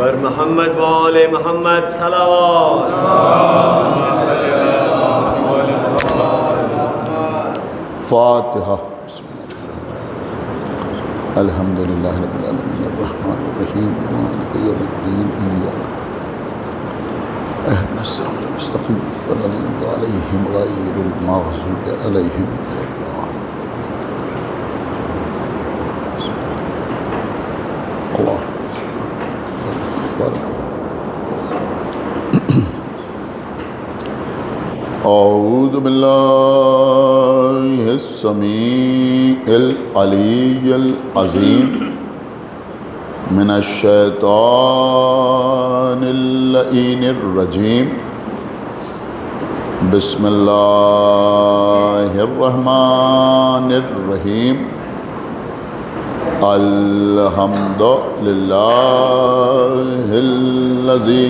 بر محمد و آل محمد صلوات. فاتحہ. الحمد للہ رب العالمین الرحمن الرحیم مالک یوم الدین ایاک اهدنا الصراط المستقیم صراط الذین انعمت علیہم غیر المغضوب علیہم ولا الضالین. اللہ اکبر. اعوذ باللہ السمیع العلی العظیم من الشیطان اللعین الرجیم. بسم اللہ الرحمن الرحیم. الحمد للہ الذی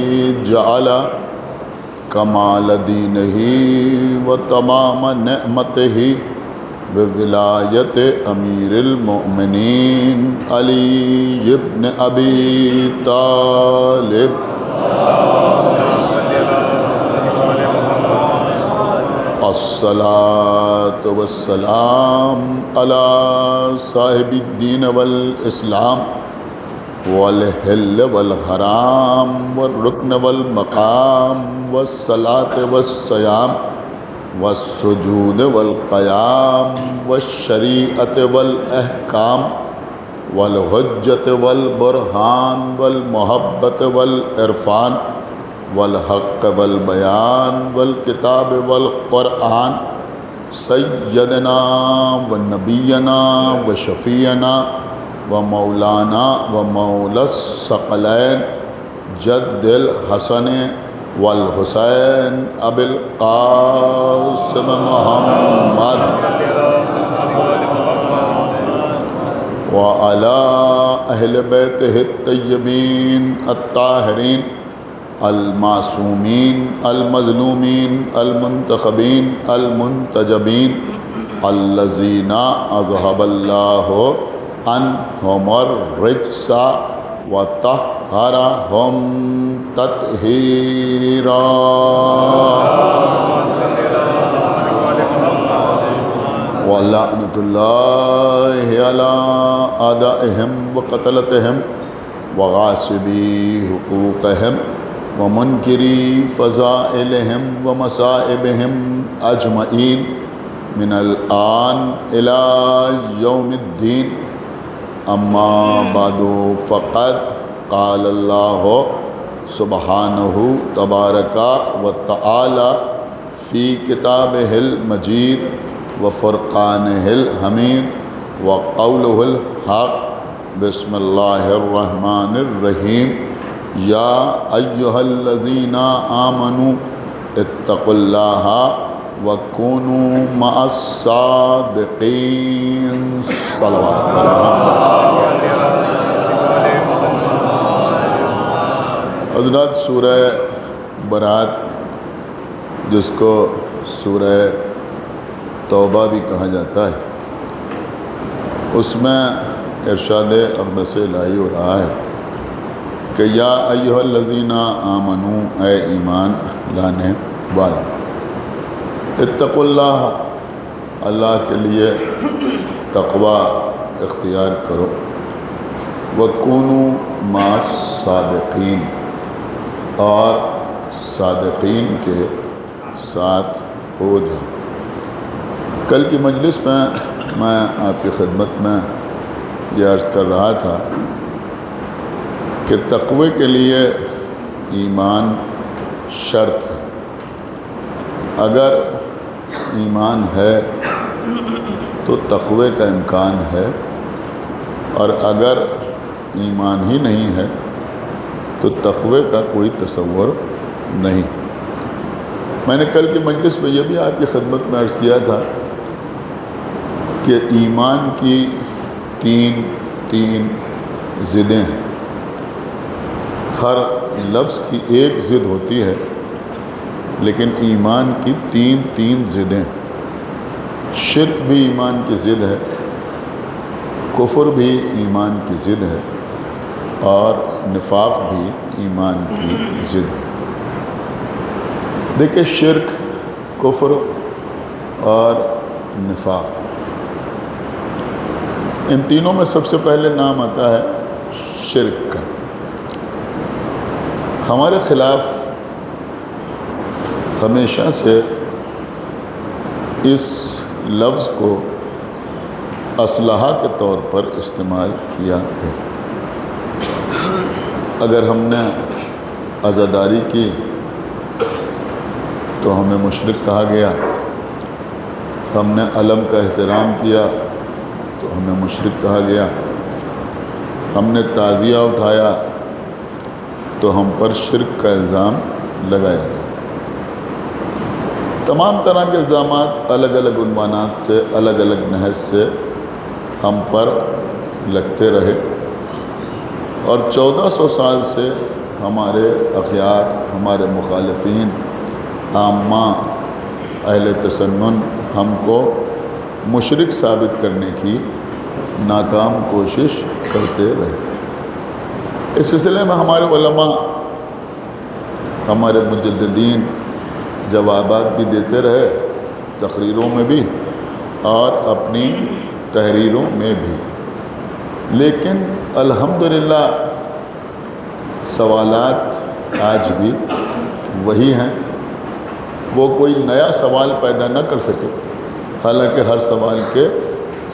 جعل کمال دینہ و تمام نعمتہ بولایت امیر المؤمنین علی ابن ابی طالب. الصلاۃ والسلام علی صاحب الدین والاسلام والحل والحرام والرکن والمقام والصلاۃ والصیام والسجود والقیام والشریعت والاحکام والحجت والبرہان والمحبت والعرفان والحق والبیان والکتاب والقرآن. سیدنا ونبینا وشفیعنا ومولانا ومولا الثقلین جد الحسن والحسین ابی القاسم محمد وعلی اہل بیتہ الطیبین الطاہرین المعصومین المظلومین المنتخبین المنتجبین الذین اذہب اللہ عنہم الرجس وطہرہم تطہیرا. ولعنۃ اللہ علی اعدائہم وقتلتہم وغاصبی حقوقہم ومنکری فضائلہم ومصائبہم اجمعین من الآن الی یوم الدین. اما بعد فقد قال اللہ سبحانہ تبارک و تعالی فی کتابہ المجید وفرقانہ الحمید وقولہ الحق. بسم اللہ الرحمن الرحیم. یا ایہا الذین آمنوا اتقوا اللہ وَكُونُوا مَعَ الصَّادِقِينَ. صلوات حضرات. سورہ برات جس کو سورہ توبہ بھی کہا جاتا ہے، اس میں ارشاد اقدس الہی ہو رہا ہے کہ یا ایہا الذین آمنوا، اے ایمان لانے والے، اتقوا اللہ، اللہ کے لیے تقوی اختیار کرو، وَكُونُوا مَعَ الصَّادِقِينَ، اور صادقین کے ساتھ ہو جاؤ. کل کی مجلس میں میں آپ کی خدمت میں یہ عرض کر رہا تھا کہ تقوی کے لیے ایمان شرط ہے. اگر ایمان ہے تو تقوی کا امکان ہے، اور اگر ایمان ہی نہیں ہے تو تقوی کا کوئی تصور نہیں. میں نے کل کی مجلس میں یہ بھی آپ کی خدمت میں عرض کیا تھا کہ ایمان کی تین ضدیں ہیں. ہر لفظ کی ایک ضد ہوتی ہے، لیکن ایمان کی تین ضدیں. شرک بھی ایمان کی ضد ہے، کفر بھی ایمان کی ضد ہے، اور نفاق بھی ایمان کی ضد ہے۔ دیکھیں شرک، کفر اور نفاق، ان تینوں میں سب سے پہلے نام آتا ہے شرک کا۔ ہمارے خلاف ہمیشہ سے اس لفظ کو اسلحہ کے طور پر استعمال کیا ہے۔ اگر ہم نے عزاداری کی تو ہمیں مشرک کہا گیا، ہم نے علم کا احترام کیا تو ہمیں مشرک کہا گیا، ہم نے تعزیہ اٹھایا تو ہم پر شرک کا الزام لگایا گیا۔ تمام طرح کے الزامات الگ الگ عنوانات سے، الگ الگ نحس سے ہم پر لگتے رہے، اور 1400 سال سے ہمارے اخیار، ہمارے مخالفین، عامہ، اہل تسنن ہم کو مشرک ثابت کرنے کی ناکام کوشش کرتے رہے۔ اس سلسلے میں ہمارے علماء، ہمارے مجددین جوابات بھی دیتے رہے، تقریروں میں بھی اور اپنی تحریروں میں بھی، لیکن الحمدللہ سوالات آج بھی وہی ہیں، وہ کوئی نیا سوال پیدا نہ کر سکے، حالانکہ ہر سوال کے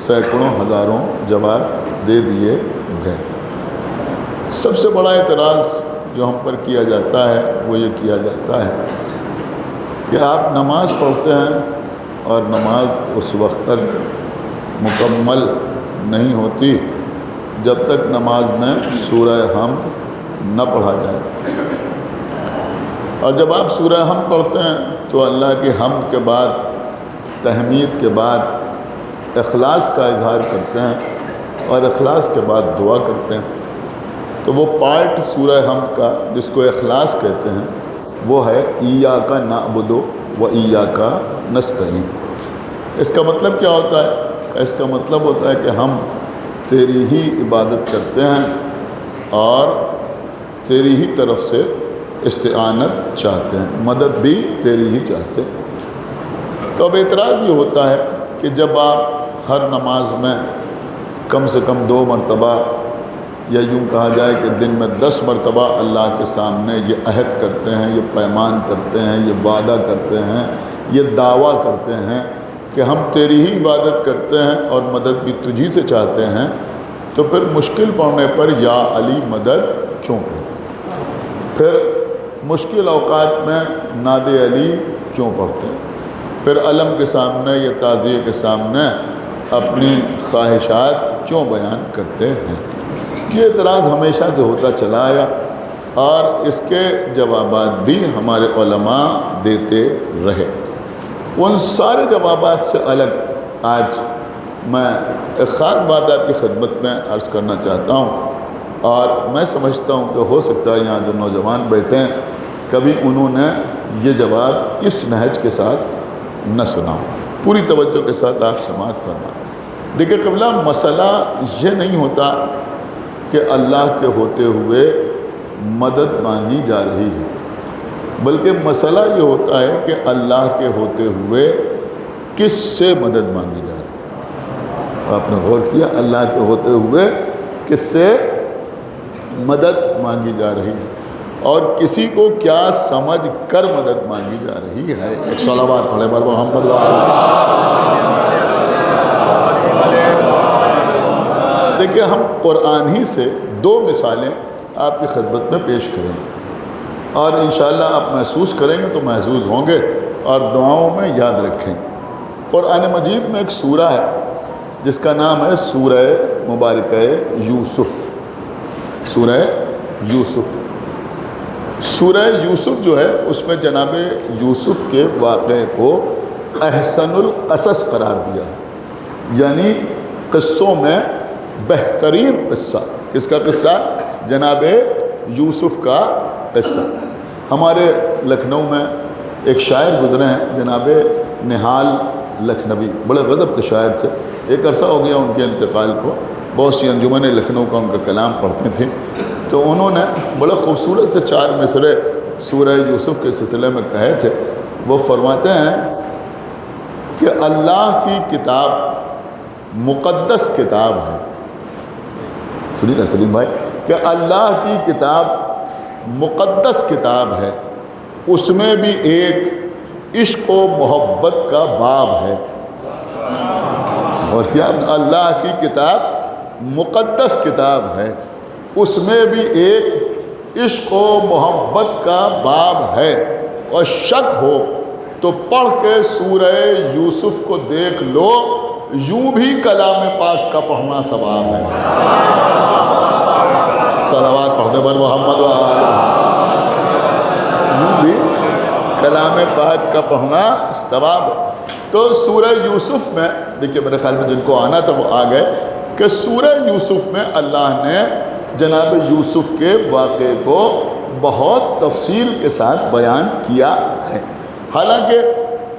سینکڑوں ہزاروں جواب دے دیے گئے۔ سب سے بڑا اعتراض جو ہم پر کیا جاتا ہے وہ یہ کیا جاتا ہے کہ آپ نماز پڑھتے ہیں اور نماز اس وقت تک مکمل نہیں ہوتی جب تک نماز میں سورہ حمد نہ پڑھا جائے، اور جب آپ سورہ حمد پڑھتے ہیں تو اللہ کی حمد کے بعد، تحمید کے بعد اخلاص کا اظہار کرتے ہیں اور اخلاص کے بعد دعا کرتے ہیں، تو وہ پارٹ سورہ حمد کا جس کو اخلاص کہتے ہیں وہ ہے ایاک نعبد و ایاک نستعین۔ اس کا مطلب کیا ہوتا ہے؟ اس کا مطلب ہوتا ہے کہ ہم تیری ہی عبادت کرتے ہیں اور تیری ہی طرف سے استعانت چاہتے ہیں، مدد بھی تیری ہی چاہتے ہیں۔ تو اب اعتراض یہ ہوتا ہے کہ جب آپ ہر نماز میں کم سے کم 2 مرتبہ، یا یوں کہا جائے کہ دن میں 10 مرتبہ اللہ کے سامنے یہ عہد کرتے ہیں، یہ پیمان کرتے ہیں، یہ وعدہ کرتے ہیں، یہ دعویٰ کرتے ہیں کہ ہم تیری ہی عبادت کرتے ہیں اور مدد بھی تجھی سے چاہتے ہیں، تو پھر مشکل پڑنے پر یا علی مدد کیوں کہتے ہیں؟ پھر مشکل اوقات میں ناد علی کیوں پڑھتے ہیں؟ پھر علم کے سامنے یا تعزیے کے سامنے اپنی خواہشات کیوں بیان کرتے ہیں؟ یہ اعتراض ہمیشہ سے ہوتا چلا آیا، اور اس کے جوابات بھی ہمارے علماء دیتے رہے۔ ان سارے جوابات سے الگ آج میں ایک خاص بات آپ کی خدمت میں عرض کرنا چاہتا ہوں، اور میں سمجھتا ہوں کہ ہو سکتا ہے یہاں جو نوجوان بیٹھے ہیں کبھی انہوں نے یہ جواب اس نہج کے ساتھ نہ سنا ہو۔ پوری توجہ کے ساتھ آپ سماعت فرمائیں۔ دیکھیں قبلہ، مسئلہ یہ نہیں ہوتا کہ اللہ کے ہوتے ہوئے مدد مانگی جا رہی ہے، بلکہ مسئلہ یہ ہوتا ہے کہ اللہ کے ہوتے ہوئے کس سے مدد مانگی جا رہی ہے۔ آپ نے غور کیا؟ اللہ کے ہوتے ہوئے کس سے مدد مانگی جا رہی ہے، اور کسی کو کیا سمجھ کر مدد مانگی جا رہی ہے۔ ایک صلوات پڑھے بر محمد و دیکھیں، ہم قرآن ہی سے 2 مثالیں آپ کی خدمت میں پیش کریں گے، اور انشاءاللہ آپ محسوس کریں گے تو محظوظ ہوں گے، اور دعاؤں میں یاد رکھیں۔ قرآن مجید میں ایک سورہ ہے جس کا نام ہے سورہ مبارکہ یوسف۔ سورہ یوسف، سورہ یوسف جو ہے اس میں جناب یوسف کے واقعے کو احسن القصص قرار دیا ہے، یعنی قصوں میں بہترین قصہ۔ کس کا قصہ؟ جناب یوسف کا قصہ۔ ہمارے لکھنؤ میں ایک شاعر گزرے ہیں جناب نہال لکھنوی، بڑے غضب کے شاعر تھے۔ ایک عرصہ ہو گیا ان کے انتقال کو، بہت سی انجمنیں لکھنؤ کا ان کا کلام پڑھتے تھے۔ تو انہوں نے بڑے خوبصورت سے 4 مصرے سورہ یوسف کے سلسلے میں کہے تھے. وہ فرماتے ہیں کہ اللہ کی کتاب مقدس کتاب ہے. سنیے نا سلیم بھائی, کہ اللہ کی کتاب مقدس کتاب ہے, اس میں بھی ایک عشق و محبت کا باب ہے. اور کیا اللہ کی کتاب مقدس کتاب ہے, اس میں بھی ایک عشق و محبت کا باب ہے. اور شک ہو تو پڑھ کے سورہ یوسف کو دیکھ لو, یوں بھی کلام پاک کا پڑھنا ثواب ہے. صلوات پڑھ دے بر محمد و آل محمد. یوں بھی کلام پاک کا پڑھنا ثواب ہے. تو سورہ یوسف میں دیکھیے, میرے خیال میں جن کو آنا تھا وہ آ گئے, کہ سورہ یوسف میں اللہ نے جناب یوسف کے واقعے کو بہت تفصیل کے ساتھ بیان کیا ہے. حالانکہ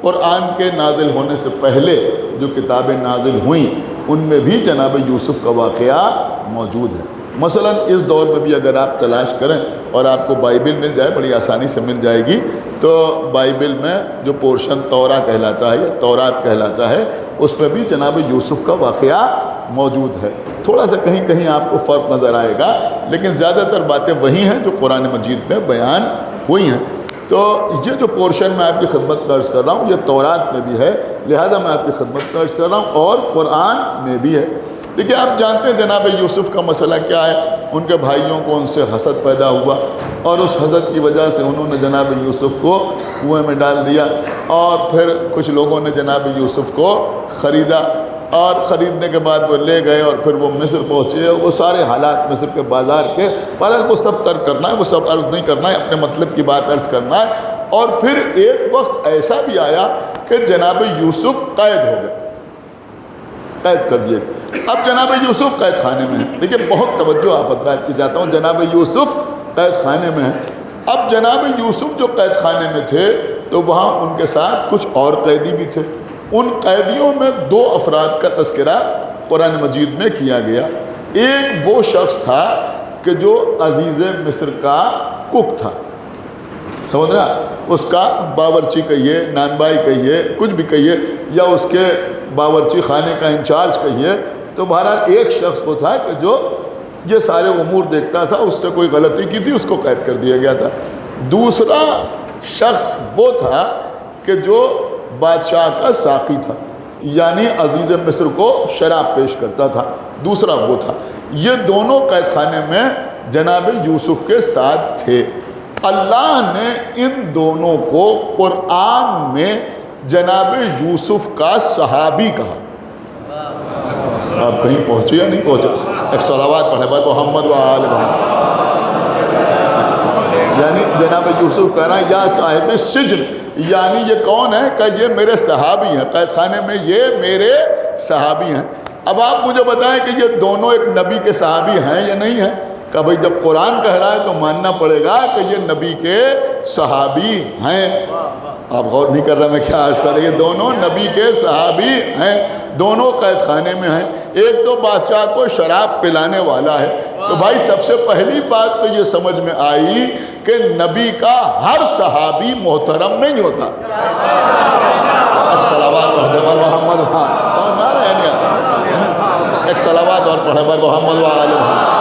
قرآن کے نازل ہونے سے پہلے جو کتابیں نازل ہوئیں ان میں بھی جناب یوسف کا واقعہ موجود ہے. مثلا اس دور میں بھی اگر آپ تلاش کریں اور آپ کو بائبل مل جائے, بڑی آسانی سے مل جائے گی, تو بائبل میں جو پورشن تورا کہلاتا ہے یا تورات کہلاتا ہے, اس میں بھی جناب یوسف کا واقعہ موجود ہے. تھوڑا سا کہیں کہیں آپ کو فرق نظر آئے گا, لیکن زیادہ تر باتیں وہی ہیں جو قرآن مجید میں بیان ہوئی ہیں. تو یہ جو پورشن میں آپ کی خدمت میں عرض کر رہا ہوں یہ تورات میں بھی ہے, لہذا میں آپ کی خدمت میں عرض کر رہا ہوں, اور قرآن میں بھی ہے. دیکھیے, آپ جانتے ہیں جناب یوسف کا مسئلہ کیا ہے. ان کے بھائیوں کو ان سے حسد پیدا ہوا, اور اس حسد کی وجہ سے انہوں نے جناب یوسف کو کنویں میں ڈال دیا, اور پھر کچھ لوگوں نے جناب یوسف کو خریدا, اور خریدنے کے بعد وہ لے گئے, اور پھر وہ مصر پہنچے. وہ سارے حالات مصر کے بازار کے, بہرحال وہ سب ترک کرنا ہے, وہ سب عرض نہیں کرنا ہے, اپنے مطلب کی بات عرض کرنا ہے. اور پھر ایک وقت ایسا بھی آیا کہ جناب یوسف قید ہو گئے, قید کر دیے. اب جناب یوسف قید خانے میں ہیں. دیکھیے, بہت توجہ آپ حضرات کی چاہتا ہوں, جناب یوسف قید خانے میں ہیں. اب جناب یوسف جو قید خانے میں تھے تو وہاں ان کے ساتھ کچھ اور قیدی بھی تھے. ان قیدیوں میں 2 افراد کا تذکرہ قرآن مجید میں کیا گیا. ایک وہ شخص تھا کہ جو عزیز مصر کا کک تھا, سمجھ رہا, اس کا باورچی کہیے, نانبائی کہیے, کچھ بھی کہیے, یا اس کے باورچی خانے کا انچارج کہیے. تو بہرحال ایک شخص وہ تھا کہ جو یہ سارے امور دیکھتا تھا, اس نے کوئی غلطی کی تھی, اس کو قید کر دیا گیا تھا. دوسرا شخص وہ تھا کہ جو بادشاہ کا ساقی تھا, یعنی عزیز مصر کو شراب پیش کرتا تھا. دوسرا وہ تھا. یہ دونوں قید خانے میں جناب یوسف کے ساتھ تھے. اللہ نے ان دونوں کو قرآن میں جناب یوسف کا صحابی کہا. آپ کہیں پہنچے یا نہیں پہنچے؟ ایک صلوات پڑھے بھائی محمد و آل محمد. یعنی جناب یوسف کہہ رہا ہے یا صاحب سجن, یعنی یہ کون ہے کہ یہ میرے صحابی ہیں, قید خانے میں یہ میرے صحابی ہیں. اب آپ مجھے بتائیں کہ یہ دونوں ایک نبی کے صحابی ہیں یا نہیں ہیں؟ کہ بھئی جب قرآن کہہ رہا ہے تو ماننا پڑے گا کہ یہ نبی کے صحابی ہیں. آپ غور نہیں کر رہے میں کیا عرض کر رہے, یہ دونوں نبی کے صحابی ہیں, دونوں قید خانے میں ہیں. ایک تو بادشاہ کو شراب پلانے والا ہے. تو بھائی سب سے پہلی بات تو یہ سمجھ میں آئی کہ نبی کا ہر صحابی محترم نہیں ہوتا. ایک صلوات پڑھے بر محمد, سمجھ میں آ رہا ہے کیا؟ ایک صلوات اور پڑھے بر محمد و آل محمد.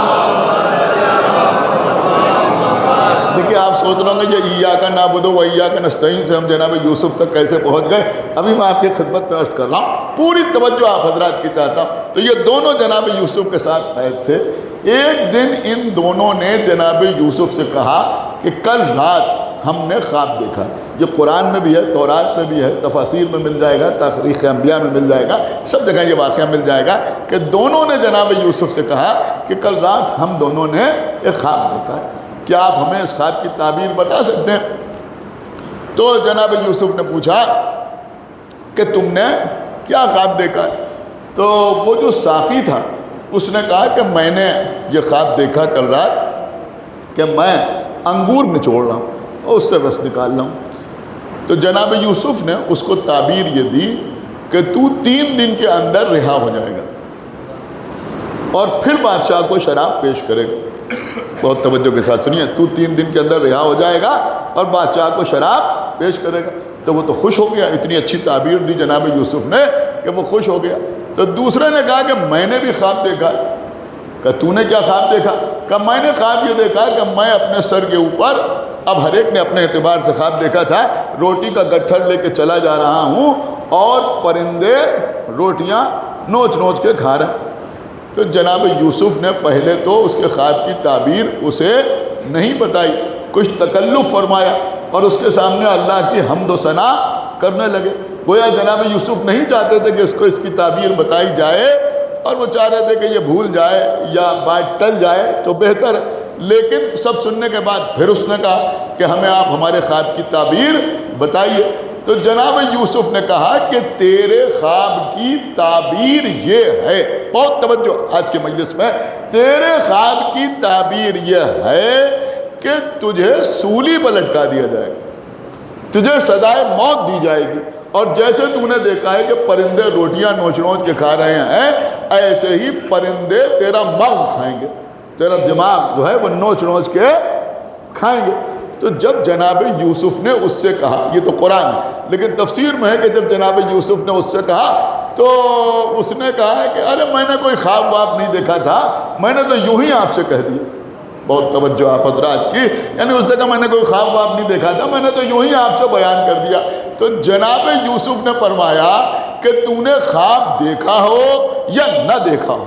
دیکھیے, آپ سوچ رہے ہوں گے یہ ایاک نعبد و ایاک نستعین سے ہم جناب یوسف تک کیسے پہنچ گئے. ابھی میں آپ کی خدمت میں عرض کر رہا ہوں, پوری توجہ آپ حضرات کی چاہتا ہوں. تو یہ دونوں جناب یوسف کے ساتھ قید تھے. ایک دن ان دونوں نے جناب یوسف سے کہا کہ کل رات ہم نے خواب دیکھا. یہ قرآن میں بھی ہے, تورات میں بھی ہے, تفاسیر میں مل جائے گا, تاریخ انبیاء میں مل جائے گا, سب جگہ یہ واقعہ مل جائے گا کہ دونوں نے جناب یوسف سے کہا کہ کل رات ہم دونوں نے ایک خواب دیکھا ہے, کیا آپ ہمیں اس خواب کی تعبیر بتا سکتے ہیں؟ تو جناب یوسف نے پوچھا کہ تم نے کیا خواب دیکھا ہے؟ تو وہ جو ساقی تھا اس نے کہا کہ میں نے یہ خواب دیکھا کل رات کہ میں انگور نچوڑ رہا ہوں اور اس سے رس نکال رہا ہوں. تو جناب یوسف نے اس کو تعبیر یہ دی کہ تو 3 دن کے اندر رہا ہو جائے گا اور پھر بادشاہ کو شراب پیش کرے گا. بہت توجہ کے ساتھ سنیے، تو 3 دن کے اندر رہا ہو جائے گا اور بادشاہ کو شراب پیش کرے گا۔ تو وہ تو خوش ہو گیا، اتنی اچھی تعبیر دی جناب یوسف نے کہ وہ خوش ہو گیا۔ تو دوسرے نے کہا کہ میں نے بھی خواب دیکھا۔ کہ تو نے کیا خواب دیکھا؟ کہ میں نے خواب یہ دیکھا کہ میں اپنے سر کے اوپر، اب ہر ایک نے اپنے اعتبار سے خواب دیکھا تھا، روٹی کا گٹھڑ لے کے چلا جا رہا ہوں اور پرندے روٹیاں نوچ نوچ کے کھا رہے ہیں۔ تو جناب یوسف نے پہلے تو اس کے خواب کی تعبیر اسے نہیں بتائی، کچھ تکلف فرمایا اور اس کے سامنے اللہ کی حمد و ثنا کرنے لگے۔ گویا جناب یوسف نہیں چاہتے تھے کہ اس کو اس کی تعبیر بتائی جائے، اور وہ چاہ رہے تھے کہ یہ بھول جائے یا بات ٹل جائے تو بہتر ہے۔ لیکن سب سننے کے بعد پھر اس نے کہا کہ ہمیں آپ ہمارے خواب کی تعبیر بتائیے۔ تو جناب یوسف نے کہا کہ تیرے خواب کی تعبیر یہ ہے، بہت توجہ آج کے مجلس میں، تیرے خواب کی تعبیر یہ ہے کہ تجھے سولی پر لٹکا دیا جائے گا، تجھے سزائے موت دی جائے گی، اور جیسے تو نے دیکھا ہے کہ پرندے روٹیاں نوچ نوچ کے کھا رہے ہیں، ایسے ہی پرندے تیرا مغز کھائیں گے، تیرا دماغ جو ہے وہ نوچ نوچ کے کھائیں گے۔ تو جب جناب یوسف نے اس سے کہا، یہ تو قرآن ہے لیکن تفسیر میں ہے کہ جب جناب یوسف نے اس سے کہا تو اس نے کہا کہ ارے میں نے کوئی خواب واب نہیں دیکھا تھا، میں نے تو یوں ہی آپ سے کہہ دیا۔ بہت توجہ آپ حضرات کی، یعنی اس نے کہا میں نے کوئی خواب واب نہیں دیکھا تھا، میں نے تو یوں ہی آپ سے بیان کر دیا۔ تو جناب یوسف نے فرمایا کہ تو نے خواب دیکھا ہو یا نہ دیکھا ہو،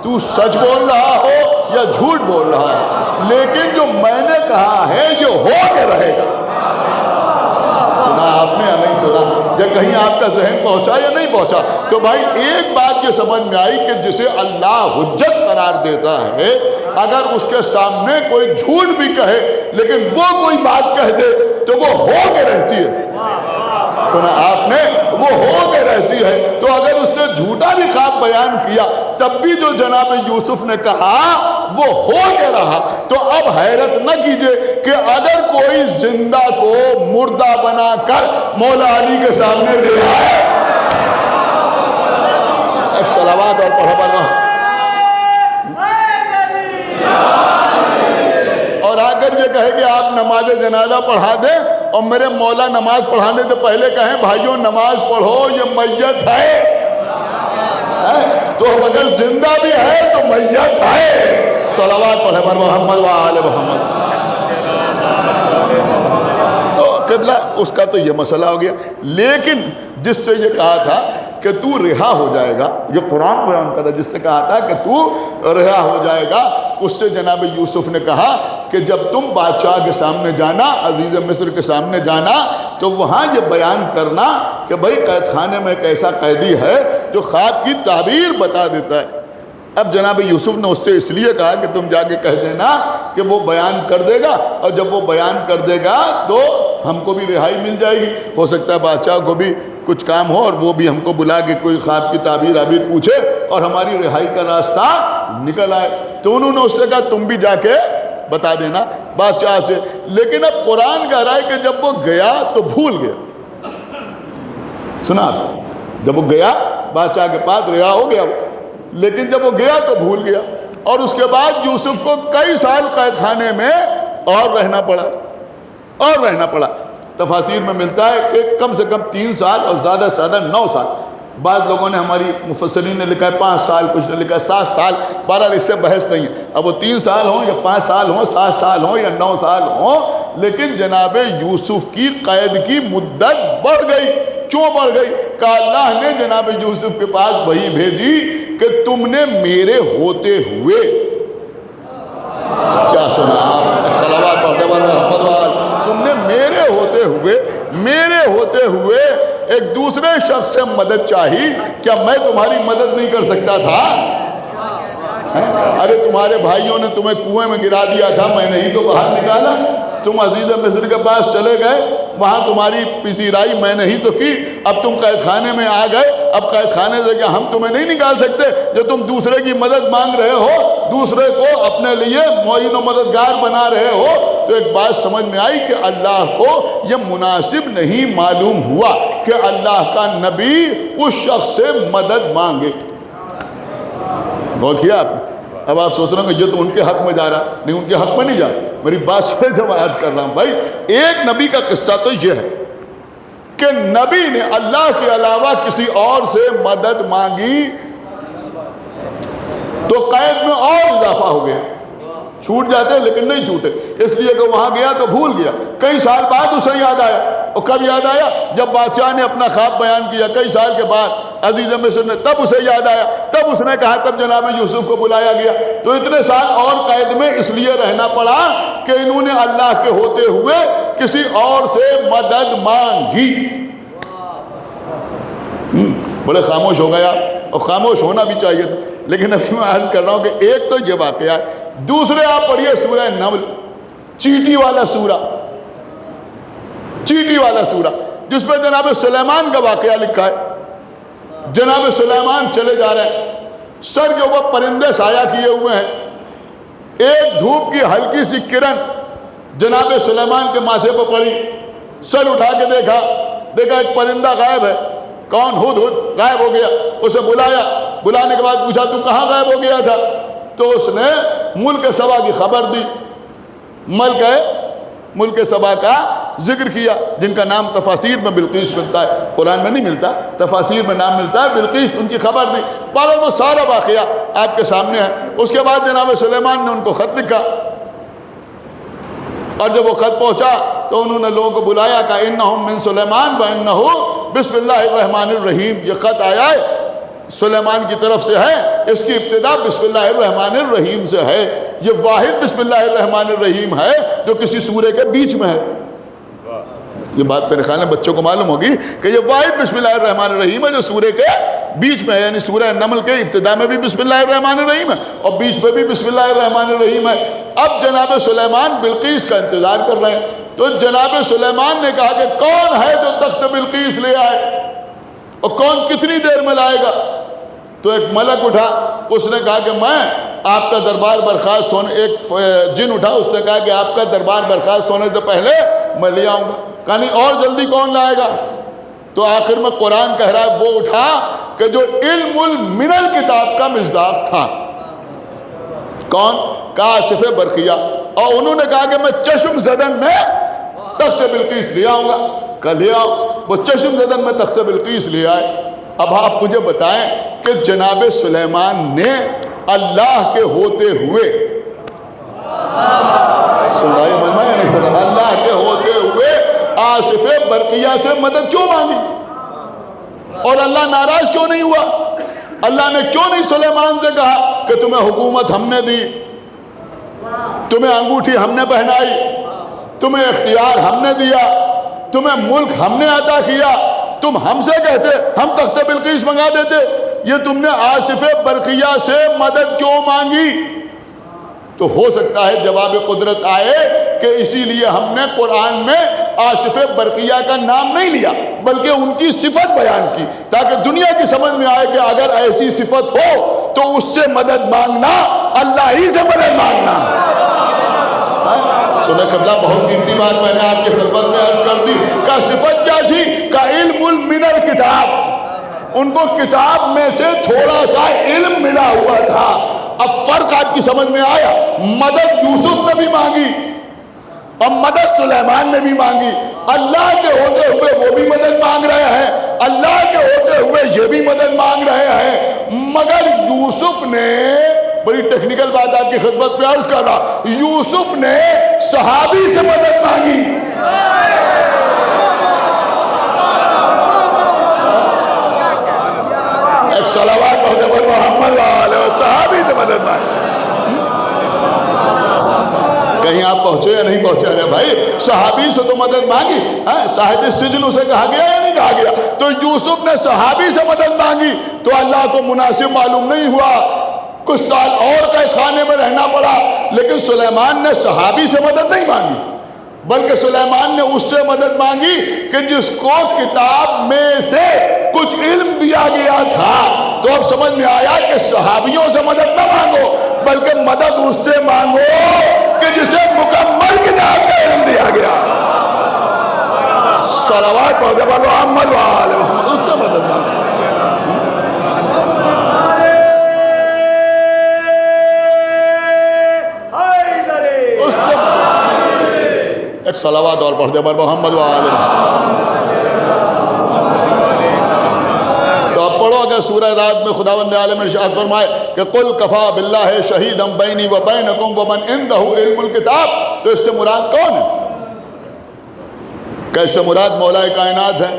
تو سچ بول رہا ہو یا جھوٹ بول رہا ہے، لیکن جو میں نے کہا ہے یہ ہو کے رہے گا۔ سنا آپ نے یا نہیں سنا؟ یا کہیں آپ کا ذہن پہنچا یا نہیں پہنچا؟ تو بھائی ایک بات یہ سمجھ میں آئی کہ جسے اللہ حجت قرار دیتا ہے، اگر اس کے سامنے کوئی جھوٹ بھی کہے لیکن وہ کوئی بات کہہ دے تو وہ ہو کے رہتی ہے۔ سنا آپ نے؟ وہ ہو کے رہتی ہے۔ تو اگر اس نے جھوٹا بھی خواب بیان کیا تب بھی جو جناب یوسف نے کہا وہ ہو کے رہا۔ تو اب حیرت نہ کیجئے کہ اگر کوئی زندہ کو مردہ بنا کر مولا علی کے سامنے لے آئے، ایک صلوات اور پڑھو بنا، اور آ کر یہ کہے کہ آپ نماز جنازہ پڑھا دیں، اور میرے مولا نماز پڑھانے سے پہلے کہیں بھائیوں نماز پڑھو یہ میت ہے، تو اگر زندہ بھی ہے تو میت ہے۔ صلوات پڑھے پر محمد و آل محمد۔ تو قبلہ اس کا تو یہ مسئلہ ہو گیا، لیکن جس سے یہ کہا تھا کہ تو رہا ہو جائے گا، یہ قرآن بیان کر رہا ہے، جس سے کہا تھا کہ تو رہا ہو جائے گا، اس سے جناب یوسف نے کہا کہ جب تم بادشاہ کے سامنے جانا، عزیز مصر کے سامنے جانا، تو وہاں یہ بیان کرنا کہ بھئی قید خانے میں ایک ایسا قیدی ہے جو خواب کی تعبیر بتا دیتا ہے۔ اب جناب یوسف نے اس سے اس لیے کہا کہ تم جا کے کہہ دینا کہ وہ بیان کر دے گا، اور جب وہ بیان کر دے گا تو ہم کو بھی رہائی مل جائے گی، ہو سکتا ہے بادشاہ کو بھی کچھ کام ہو اور وہ بھی ہم کو بلا کے کوئی خواب کی تعبیر پوچھے اور ہماری رہائی کا راستہ نکل آئے۔ تو انہوں نے اس سے کہا تم بھی جا کے بتا دینا بادشاہ سے۔ لیکن اب قرآن کہہ رہا ہے کہ جب وہ گیا تو بھول گیا۔ سنا، جب وہ گیا بادشاہ کے پاس رہا ہو گیا وہ، لیکن جب وہ گیا تو بھول گیا، اور اس کے بعد یوسف کو کئی سال قید خانے میں اور رہنا پڑا۔ تفاسیر میں ملتا ہے کہ کم سے کم 3 سال اور زیادہ سے زیادہ 9 سال، بعض لوگوں نے، ہماری مفسرین نے لکھا ہے 5 سال، کچھ نے لکھا ہے 7 سال، بہرحال اس سے بحث نہیں ہے۔ اب وہ 3 سال ہوں یا 5 سال ہوں، 7 سال ہوں یا 9 سال ہوں، لیکن جناب یوسف کی قید کی مدت بڑھ گئی۔ کیوں بڑھ گئی؟ کہ اللہ نے جناب یوسف کے پاس وحی بھیجی کہ تم نے میرے ہوتے ہوئے، کیا سنا آپ؟ صلوات پڑھتے ہیں محمد وال، تم نے میرے ہوتے ہوئے ایک دوسرے شخص سے مدد چاہی، کیا میں تمہاری مدد نہیں کر سکتا تھا؟ ارے تمہارے بھائیوں نے تمہیں کنویں میں گرا دیا تھا، میں نے ہی تو باہر نکالا۔ تم عزیز مصر کے پاس چلے گئے، وہاں تمہاری پذیرائی میں نے ہی تو کی۔ اب تم قید خانے میں آ گئے، اب قید خانے سے کیا ہم تمہیں نہیں نکال سکتے؟ جو تم دوسرے کی مدد مانگ رہے ہو، دوسرے کو اپنے لیے معین و مددگار بنا رہے ہو، تو ایک بات سمجھ میں آئی کہ اللہ کو یہ مناسب نہیں معلوم ہوا کہ اللہ کا نبی اس شخص سے مدد مانگے۔ غور کیا آپ نے؟ اب آپ سوچ رہے ہوں کہ یہ تو ان کے حق میں جا رہا، نہیں، ان کے حق میں نہیں جا رہا، میری بات سے جب عرض کر رہا ہوں بھائی، ایک نبی کا قصہ تو یہ ہے کہ نبی نے اللہ کے علاوہ کسی اور سے مدد مانگی تو قید میں اور اضافہ ہو گیا، چھوٹ جاتے لیکن نہیں چھوٹے، اس لیے کہ وہاں گیا تو بھول گیا، کئی سال بعد اسے یاد آیا، اور کب یاد آیا؟ جب بادشاہ نے اپنا خواب بیان کیا کئی سال کے بعد عزیز مصر نے، تب اسے یاد آیا، تب اس نے کہا، تب جناب یوسف کو بلایا گیا، تو اتنے سال اور قید میں اس لیے رہنا پڑا کہ انہوں نے اللہ کے ہوتے ہوئے کسی اور سے مدد مانگی۔ بولے خاموش ہو گیا، اور خاموش ہونا بھی چاہیے تھا، لیکن ابھی میں عرض کر رہا ہوں کہ ایک تو یہ واقعہ ہے، دوسرے آپ پڑھیے سورہ نمل، چیٹی والا سورہ، چیٹی والا سورہ، جس پہ جناب سلیمان کا واقعہ لکھا ہے۔ جناب سلیمان چلے جا رہے ہیں، سر کے اوپر پرندے سایہ کیے ہوئے ہیں، ایک دھوپ کی ہلکی سی کرن جناب سلیمان کے ماتھے پہ پڑی، سر اٹھا کے دیکھا ایک پرندہ غائب ہے، کون؟ ہد ہد غائب ہو گیا، اسے بلایا، بلانے کے بعد پوچھا تو کہاں غائب ہو گیا تھا؟ تو اس نے ملک سبا کی خبر دی، ملک سبا کا ذکر کیا، جن کا نام تفاسیر میں بلقیس ملتا ہے، قرآن میں نہیں ملتا، تفاسیر میں نام ملتا ہے بلقیس، ان کی خبر دی، بارہ وہ سارا واقعہ آپ کے سامنے ہے۔ اس کے بعد جناب سلیمان نے ان کو خط لکھا، اور جب وہ خط پہنچا تو انہوں نے لوگوں کو بلایا، کہا انہم من سلیمان وانہ بسم اللہ الرحمن الرحیم، یہ خط آیا ہے سلیمان کی طرف سے ہے، اس کی ابتدا بسم اللہ الرحمن الرحیم سے ہے، یہ واحد بسم اللہ الرحمن الرحیم ہے جو کسی سورے کے بیچ میں ہے۔ یہ بات میرے خیال میں بچوں کو معلوم ہوگی کہ یہ واحد بسم اللہ الرحمن الرحیم ہے جو سورے کے بیچ میں ہے، یعنی سورہ نمل کے ابتدا میں بھی بسم اللہ الرحمن الرحیم ہے اور بیچ میں بھی بسم اللہ الرحمن الرحیم ہے۔ اب جناب سلیمان بلقیس کا انتظار کر رہے ہیں، تو جناب سلیمان نے کہا کہ کون ہے جو تخت بلقیس لے آئے، اور کون کتنی دیر میں لائے گا؟ تو ایک ملک اٹھا، اس نے کہا کہ میں آپ کا دربار برخاست ہونے، ایک جن اٹھا، اس نے کہا کہ آپ کا دربار برخاست ہونے سے پہلے میں لے آؤں گا۔ کہا نہیں، اور جلدی کون لائے گا؟ تو آخر میں قرآن کہہ رہا ہے وہ اٹھا کہ جو علم من الکتاب کا مصداق تھا، کون؟ کہا آصف برقیہ، اور انہوں نے کہا کہ میں چشم زدن میں تخت بلقیس لے آؤں گا، کہ لے آؤ۔ وہ چشم زدن میں تخت بلقیس لے آئے۔ اب آپ مجھے بتائیں کہ جناب سلیمان نے اللہ کے ہوتے ہوئے، سنائے منمائے یا نہیں سنائے، اللہ کے ہوتے ہوئے آصف برقیہ سے مدد کیوں مانگی؟ اور اللہ ناراض کیوں نہیں ہوا؟ اللہ نے کیوں نہیں سلیمان سے کہا کہ تمہیں حکومت ہم نے دی، تمہیں انگوٹھی ہم نے پہنائی، تمہیں اختیار ہم نے دیا، تمہیں ملک ہم نے عطا کیا، تم ہم سے کہتے ہم تخت بلقیس منگا دیتے، یہ تم نے آصف برقیہ سے مدد کیوں مانگی؟ تو ہو سکتا ہے جواب قدرت آئے کہ اسی لیے ہم نے قرآن میں آصف برقیہ کا نام نہیں لیا بلکہ ان کی صفت بیان کی، تاکہ دنیا کی سمجھ میں آئے کہ اگر ایسی صفت ہو تو اس سے مدد مانگنا اللہ ہی سے مدد مانگنا۔ سنہ قبلہ بہت قیمتی بات میں نے آپ کی خدمت میں عرض کر دی کہ صفت کیا تھی؟ کہ علم من الکتاب، ان کو کتاب میں سے تھوڑا سا علم ملا ہوا تھا۔ اب فرق آپ کی سمجھ میں آیا، مدد یوسف نے بھی مانگی اور مدد سلیمان نے بھی مانگی، اللہ کے ہوتے ہوئے وہ بھی مدد مانگ رہے ہیں، اللہ کے ہوتے ہوئے یہ بھی مدد مانگ رہے ہیں، مگر یوسف نے، بڑی ٹیکنیکل بات آپ کی خدمت پہ عرض کر رہا، یوسف نے صحابی سے مدد مانگی۔ ایک صلوات محمد محمد علیہ صحابی سے مدد مانگی۔ کہیں آپ پہنچے یا نہیں پہنچے؟ ارے بھائی صحابی سے تو مدد مانگی، صاحب سجن اسے کہا گیا یا نہیں کہا گیا؟ تو یوسف نے صحابی سے مدد مانگی تو اللہ کو مناسب معلوم نہیں ہوا، کچھ سال اور قید خانے میں رہنا پڑا، لیکن سلیمان نے صحابی سے مدد نہیں مانگی بلکہ سلیمان نے اس سے مدد مانگی کہ جس کو کتاب میں سے کچھ علم دیا گیا تھا۔ تو اب سمجھ میں آیا کہ صحابیوں سے مدد نہ مانگو بلکہ مدد اس سے مانگو کہ جسے مکمل کتاب کا علم دیا گیا۔ صلوات محمد وآل محمد، اس سے مدد مانگو۔ ایک صلوات اور پڑھ دے بر محمد وآل محمد۔ تو اب پڑھو کہ سورہ رات میں خداوند عالم ارشاد فرمائے کہ قل کفا باللہ شہیدا بینی و بینکم ومن عندہ علم الکتاب، تو اس سے مراد کون ہے؟ کیسے مراد مولا کائنات ہے؟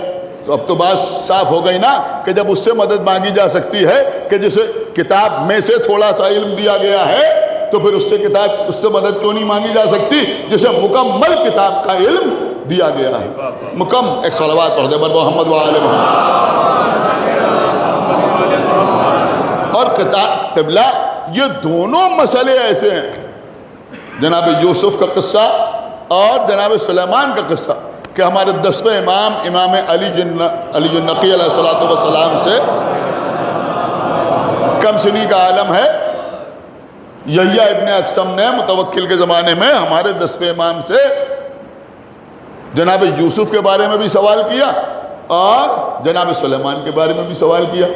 تو اب تو بات صاف ہو گئی نا کہ جب اس سے مدد مانگی جا سکتی ہے کہ جسے کتاب میں سے تھوڑا سا علم دیا گیا ہے، تو پھر اس سے مدد کیوں نہیں مانگی جا سکتی جسے مکمل کتاب کا علم دیا گیا ہے؟ ایک صلوات پڑھ دے بر محمد وآل محمد۔ اور قبلہ یہ دونوں مسئلے ایسے ہیں، جناب یوسف کا قصہ اور جناب سلیمان کا قصہ، کہ ہمارے 10ویں امام علی النقی علیہ السلام سے کم سنی کا عالم ہے۔ یحییٰ ابن اقسم نے متوکل کے زمانے میں ہمارے 10ویں امام سے جناب یوسف کے بارے میں بھی سوال کیا اور جناب سلیمان کے بارے میں بھی سوال کیا۔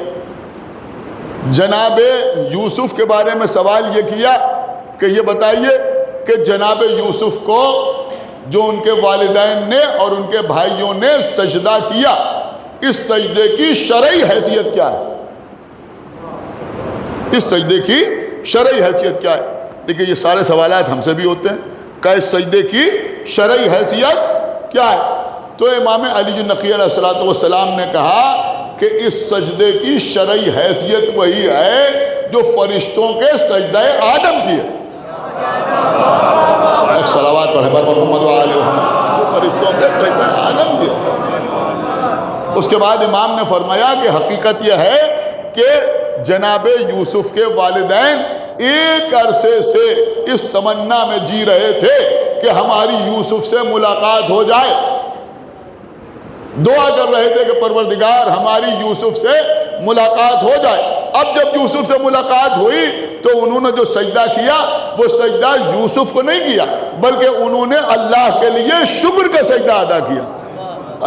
جناب یوسف کے بارے میں سوال یہ کیا کہ یہ بتائیے کہ جناب یوسف کو جو ان کے والدین نے اور ان کے بھائیوں نے سجدہ کیا، اس سجدے کی شرعی حیثیت کیا ہے؟ اس سجدے کی شرعی حیثیت کیا ہے؟ دیکھیں یہ سارے سوالات ہم سے بھی ہوتے ہیں کہ اس سجدے کی شرعی حیثیت کیا ہے؟ تو امام علی النقی علیہ السلام نے کہا کہ اس سجدے کی شرعی حیثیت وہی ہے جو فرشتوں کے سجدہ آدم کی ہے۔ ایک صلوات پڑھے بر محمد وآل محمد۔ فرشتوں کے سجدہ آدم کی ہے۔ اس کے بعد امام نے فرمایا کہ حقیقت یہ ہے کہ جناب یوسف کے والدین ایک عرصے سے اس تمنا میں جی رہے تھے کہ ہماری یوسف سے ملاقات ہو جائے، دعا کر رہے تھے کہ پروردگار ہماری یوسف سے ملاقات ہو جائے۔ اب جب یوسف سے ملاقات ہوئی تو انہوں نے جو سجدہ کیا وہ سجدہ یوسف کو نہیں کیا، بلکہ انہوں نے اللہ کے لیے شکر کا سجدہ ادا کیا،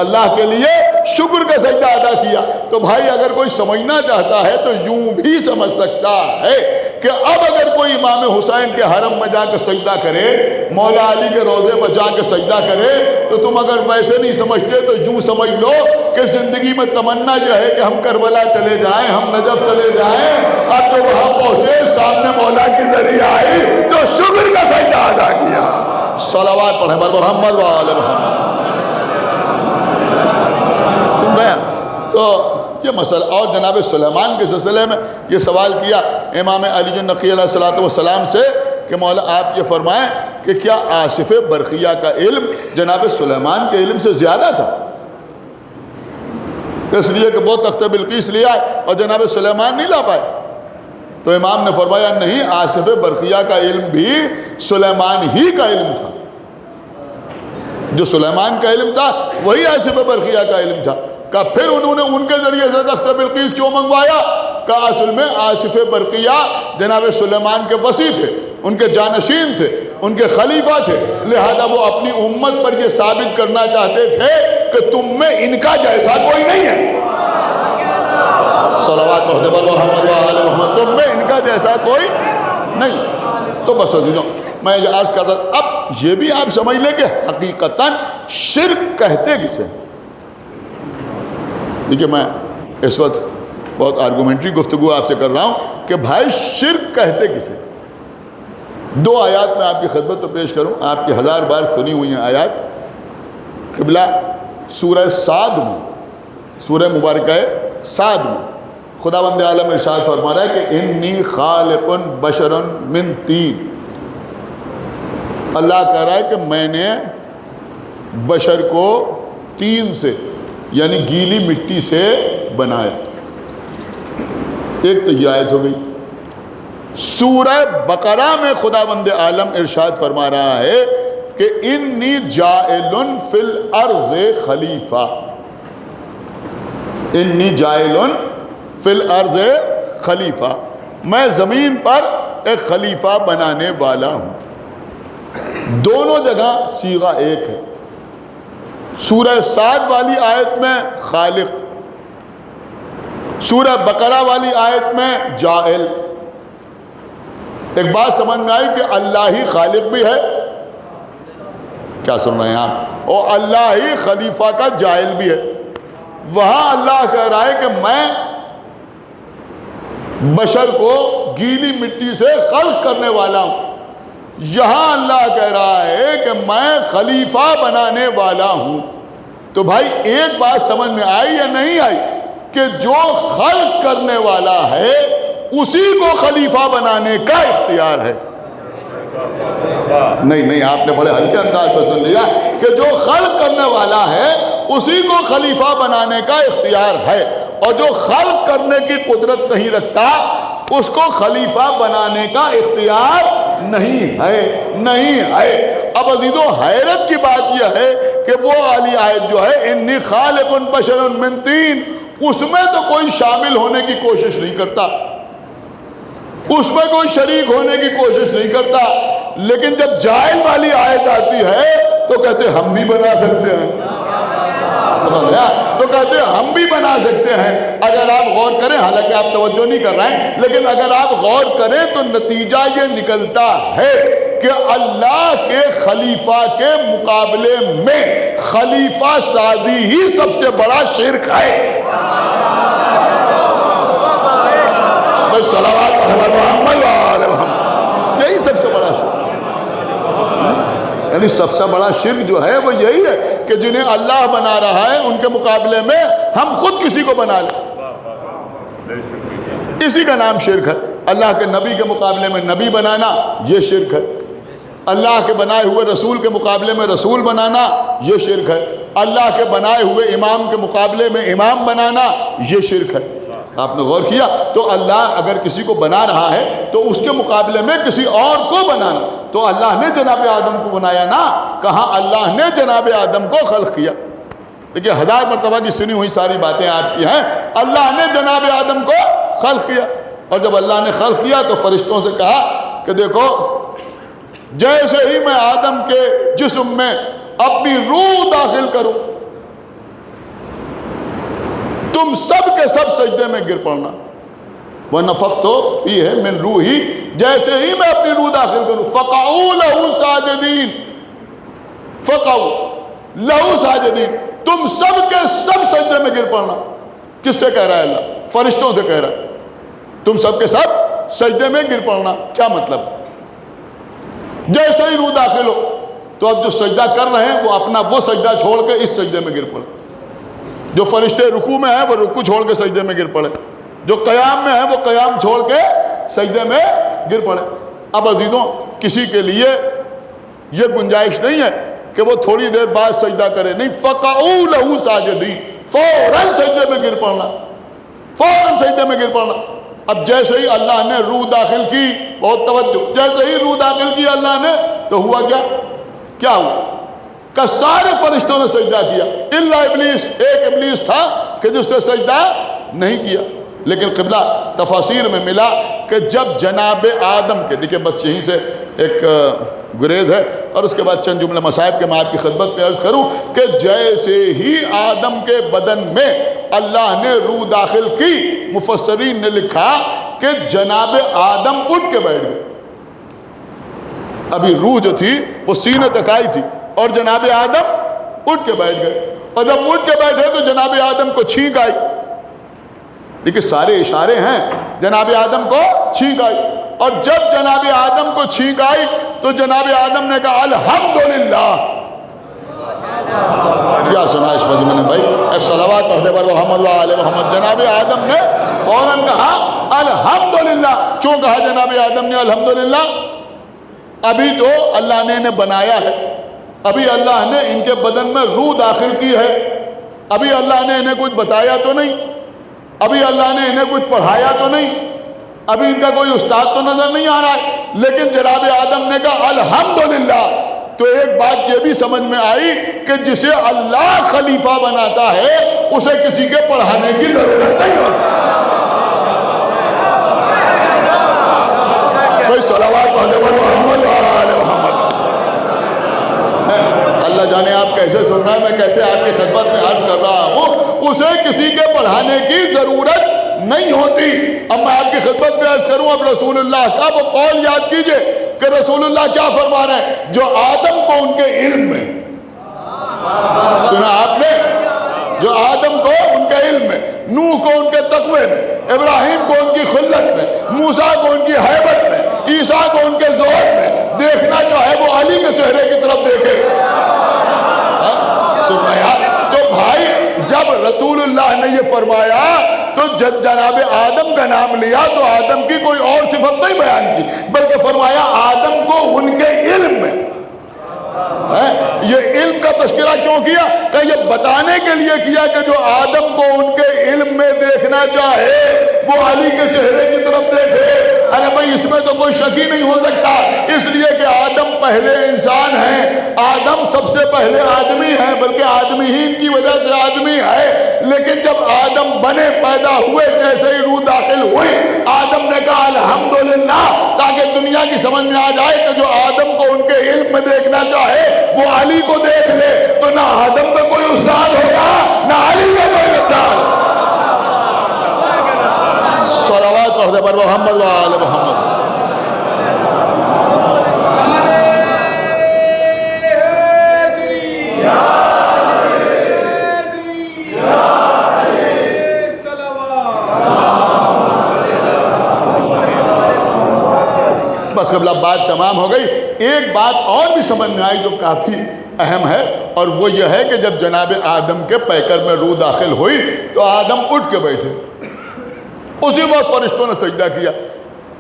اللہ کے لیے شکر کا سجدہ ادا کیا۔ تو بھائی اگر کوئی سمجھنا چاہتا ہے تو یوں بھی سمجھ سکتا ہے کہ اب اگر کوئی امام حسین کے حرم میں جا کے سجدہ کرے، مولا علی کے روضے پر جا کے سجدہ کرے، تو تم اگر ویسے نہیں سمجھتے تو یوں سمجھ لو کہ زندگی میں تمنا جو ہے کہ ہم کربلا چلے جائیں، ہم نجف چلے جائیں، اب تو وہاں پہنچے سامنے مولا کی ذریعہ آئی تو شکر کا سجدہ ادا کیا۔ صلوات پڑھیں بر محمد وآل محمد۔ سن رہے ہیں؟ تو یہ مسئلہ، اور جناب سلیمان کے سلسلے میں یہ سوال کیا امام علی النقی علیہ السلام سے کہ مولا آپ یہ فرمائیں کہ کیا آصف برقیہ کا علم جناب سلیمان کے علم سے زیادہ تھا؟ اس لیے کہ وہ تخت بلقیس لیا اور جناب سلیمان نہیں لا پائے۔ تو امام نے فرمایا نہیں، آصف برقیہ کا علم بھی سلیمان ہی کا علم تھا، جو سلیمان کا علم تھا وہی آصف برقیہ کا علم تھا۔ کہ پھر انہوں نے ان کے ذریعے سے تخت بلقیس کیوں منگوایا؟ کہ اصل میں آصف برقیہ جناب سلیمان کے وصی تھے، ان کے جانشین تھے، ان کے خلیفہ تھے، لہذا وہ اپنی امت پر یہ ثابت کرنا چاہتے تھے کہ تم میں ان کا جیسا کوئی نہیں ہے۔ صلوات پڑھتے بر محمد وآل محمد۔ تم میں ان کا جیسا کوئی نہیں۔ تو بس عزیزوں میں یہ عرض کر رہا، اب یہ بھی آپ سمجھ لیں کہ حقیقتاً شرک کہتے کسے؟ دیکھیے میں اس وقت بہت آرگومنٹری گفتگو آپ سے کر رہا ہوں کہ بھائی شرک کہتے کسے؟ دو آیات میں آپ کی خدمت تو پیش کروں، آپ کی 1000 بار سنی ہوئی ہیں آیات۔ قبلہ سورہ صاد میں، سورہ مبارکہ صاد میں خداوند عالم ارشاد فرما رہا ہے کہ انی خالق بشرا من طین۔ اللہ کہہ رہا ہے کہ میں نے بشر کو طین سے یعنی گیلی مٹی سے بنایا۔ ایک تو یہ آیت ہو گئی۔ سورہ بقرہ میں خداوند عالم ارشاد فرما رہا ہے کہ انی جاعل فی الارض خلیفہ، انی جاعل فی الارض خلیفہ، میں زمین پر ایک خلیفہ بنانے والا ہوں۔ دونوں جگہ صیغہ ایک ہے۔ سورہ صاد والی آیت میں خالق، سورہ بقرہ والی آیت میں جاعل۔ ایک بات سمجھ میں آئی کہ اللہ ہی خالق بھی ہے کیا سن رہے ہیں آپ؟ اور اللہ ہی خلیفہ کا جائل بھی ہے۔ وہاں اللہ کہہ رہا ہے کہ میں بشر کو گیلی مٹی سے خلق کرنے والا ہوں، یہاں اللہ کہہ رہا ہے کہ میں خلیفہ بنانے والا ہوں۔ تو بھائی ایک بات سمجھ میں آئی یا نہیں آئی کہ جو خلق کرنے والا ہے اسی کو خلیفہ بنانے کا اختیار ہے؟ نہیں، آپ نے بڑے ہلکے انداز میں سن لیا کہ جو خلق کرنے والا ہے اسی کو خلیفہ بنانے کا اختیار ہے، اور جو خلق کرنے کی قدرت نہیں رکھتا اس کو خلیفہ بنانے کا اختیار نہیں ہے۔ اب عزیزو حیرت کی بات یہ ہے کہ وہ والی آیت جو ہے انی خالق بشر من طین، اس میں تو کوئی شامل ہونے کی کوشش نہیں کرتا، اس میں کوئی شریک ہونے کی کوشش نہیں کرتا، لیکن جب جائل والی آیت آتی ہے تو کہتے ہیں ہم بھی بنا سکتے ہیں، تو کہتے ہیں ہم بھی بنا سکتے ہیں۔ اگر آپ غور کریں، حالانکہ آپ توجہ نہیں کر رہے ہیں، لیکن اگر آپ غور کریں تو نتیجہ یہ نکلتا ہے کہ اللہ کے خلیفہ کے مقابلے میں خلیفہ سازی ہی سب سے بڑا شرک ہے۔ صلوات محمد وآل محمد، یہی سب سے بڑا شرک، یعنی سب سے بڑا شرک جو ہے وہ یہی ہے کہ جنہیں اللہ بنا رہا ہے ان کے مقابلے میں ہم خود کسی کو بنا لیں، اسی کا نام شرک ہے۔ اللہ کے نبی کے مقابلے میں نبی بنانا یہ شرک ہے، اللہ کے بنائے ہوئے رسول کے مقابلے میں رسول بنانا یہ شرک ہے، اللہ کے بنائے ہوئے امام کے مقابلے میں امام بنانا یہ شرک ہے۔ آپ نے غور کیا؟ تو اللہ اگر کسی کو بنا رہا ہے تو اس کے مقابلے میں کسی اور کو بنانا، تو اللہ نے جناب آدم کو بنایا نا، کہاں اللہ نے جناب آدم کو خلق کیا۔ دیکھیے 1000 مرتبہ کی سنی ہوئی ساری باتیں آپ کی ہیں، اللہ نے جناب آدم کو خلق کیا، اور جب اللہ نے خلق کیا تو فرشتوں سے کہا کہ دیکھو جیسے ہی میں آدم کے جسم میں اپنی روح داخل کروں تم سب کے سب سجدے میں گر پڑنا، وَنَفَخْتُ فِيهِ مِن رُوحِي، جیسے ہی میں اپنی روح داخل کروں فَقَعُوا لَهُ سَاجِدِينَ، فَقَعُوا لَهُ سَاجِدِينَ، تم سب کے سب سجدے میں گر پڑنا۔ کس سے کہہ رہا ہے اللہ؟ فرشتوں سے کہہ رہا ہے تم سب کے سب سجدے میں گر پڑنا۔ کیا مطلب؟ جیسے ہی روح داخل ہو تو اب جو سجدہ کر رہے ہیں وہ اپنا وہ سجدہ چھوڑ کے اس سجدے میں گر پڑے، جو فرشتے رکوع میں ہیں وہ رکوع چھوڑ کے سجدے میں گر پڑے، جو قیام میں ہیں وہ قیام چھوڑ کے سجدے میں گر پڑے۔ اب عزیزوں کسی کے لیے یہ گنجائش نہیں ہے کہ وہ تھوڑی دیر بعد سجدہ کرے، نہیں، فَقَعُوا لَهُ سَاجِدِينَ، فوراً سجدے میں گر پڑنا، فوراً سجدے میں گر پڑنا۔ اب جیسے ہی اللہ نے روح داخل کی، بہت توجہ، جیسے ہی روح داخل کی اللہ نے تو ہوا کیا ہوا کہ سارے فرشتوں نے سجدہ کیا الا ابلیس، ایک ابلیس تھا کہ جس نے سجدہ نہیں کیا۔ لیکن قبلہ تفاسیر میں ملا کہ جب جناب آدم کے، دیکھیں بس یہیں سے ایک گریز ہے اور اس کے بعد چند جملے مصائب کے میں آپ کی خدمت میں عرض کروں کہ جیسے ہی آدم کے بدن میں اللہ نے روح داخل کی، مفسرین نے لکھا کہ جناب آدم اٹھ کے بیٹھ گئے۔ ابھی روح جو تھی وہ سینے تک آئی تھی اور جناب آدم اٹھ کے بیٹھ گئے، اور جب اٹھ کے بیٹھے تو جناب آدم کو چھینک آئی۔ دیکھیں سارے اشارے ہیں، جناب آدم کو چھینک آئی، اور جب جناب آدم کو چھینک آئی تو جناب آدم نے کہا الحمدللہ۔ کیا سنا اس مجمع نے بھائی؟ ایک صلوات پڑھ دے پر محمد وآل محمد۔ جناب آدم نے فوراً کہا الحمدللہ۔ کیوں کہا جناب آدم نے الحمدللہ؟ ابھی تو اللہ نے انہیں بنایا ہے، ابھی اللہ نے ان کے بدن میں روح داخل کی ہے، ابھی اللہ نے انہیں کچھ بتایا تو نہیں، ابھی اللہ نے انہیں کچھ پڑھایا تو نہیں، ابھی ان کا کوئی استاد تو نظر نہیں آ رہا ہے، لیکن جناب آدم نے کہا الحمدللہ۔ تو ایک بات یہ بھی سمجھ میں آئی کہ جسے اللہ خلیفہ بناتا ہے اسے کسی کے پڑھانے کی ضرورت نہیں ہوتی۔ کوئی صلوات پڑھنے پر محمد وآل محمد۔ اللہ جانے آپ کیسے سن رہے ہیں، میں کیسے آپ کی خدمت میں عرض کر رہا ہوں، اسے کسی کے پڑھانے کی ضرورت نہیں ہوتی۔ اب میں آپ کی خدمت میں عرض کروں، اب رسول اللہ کا وہ قول یاد کیجئے کہ رسول اللہ کیا فرما رہے ہیں؟ جو آدم کو ان کے علم میں، سنا آپ نے، جو آدم کو ان کے علم میں، نوح کو ان کے تقوی میں، ابراہیم کو ان کی خلت میں، موسیٰ کو ان کی حیبت میں، عیسیٰ کو ان کے ظہور میں دیکھنا چاہے وہ علی کے چہرے کی طرف دیکھے۔ سنایا تو بھائی، جب رسول اللہ نے یہ فرمایا تو جب جناب آدم کا نام لیا تو آدم کی کوئی اور صفت نہیں بیان کی، بلکہ فرمایا آدم کو ان کے علم میں۔ یہ علم کا تذکرہ کیوں کیا؟ کہ یہ بتانے کے لیے کیا کہ جو آدم کو ان کے علم میں دیکھنا چاہے وہ علی کے چہرے کی طرف دیکھے۔ ارے بھائی اس میں تو کوئی شک ہی نہیں ہو سکتا، اس لیے کہ آدم پہلے انسان ہیں، آدم سب سے پہلے آدمی ہیں، بلکہ آدمی ہی ان کی وجہ سے آدمی ہے۔ لیکن جب آدم بنے، پیدا ہوئے، جیسے ہی روح داخل ہوئی، آدم نے کہا الحمدللہ، تاکہ دنیا کی سمجھ میں آ جائے کہ جو آدم کو ان کے علم میں دیکھنا چاہے وہ علی کو دیکھ لے، تو نہ آدم کا کوئی استاد ہوگا نہ علی کا کوئی استاد۔ صلوات پڑھ دے پر محمد و آل محمد۔ بس قبل اب بات تمام ہو گئی۔ ایک بات اور بھی سمجھ میں آئی جو کافی اہم ہے، اور وہ یہ ہے کہ جب جناب آدم کے پیکر میں روح داخل ہوئی تو آدم اٹھ کے بیٹھے، اسی وقت فرشتوں نے سجدہ کیا۔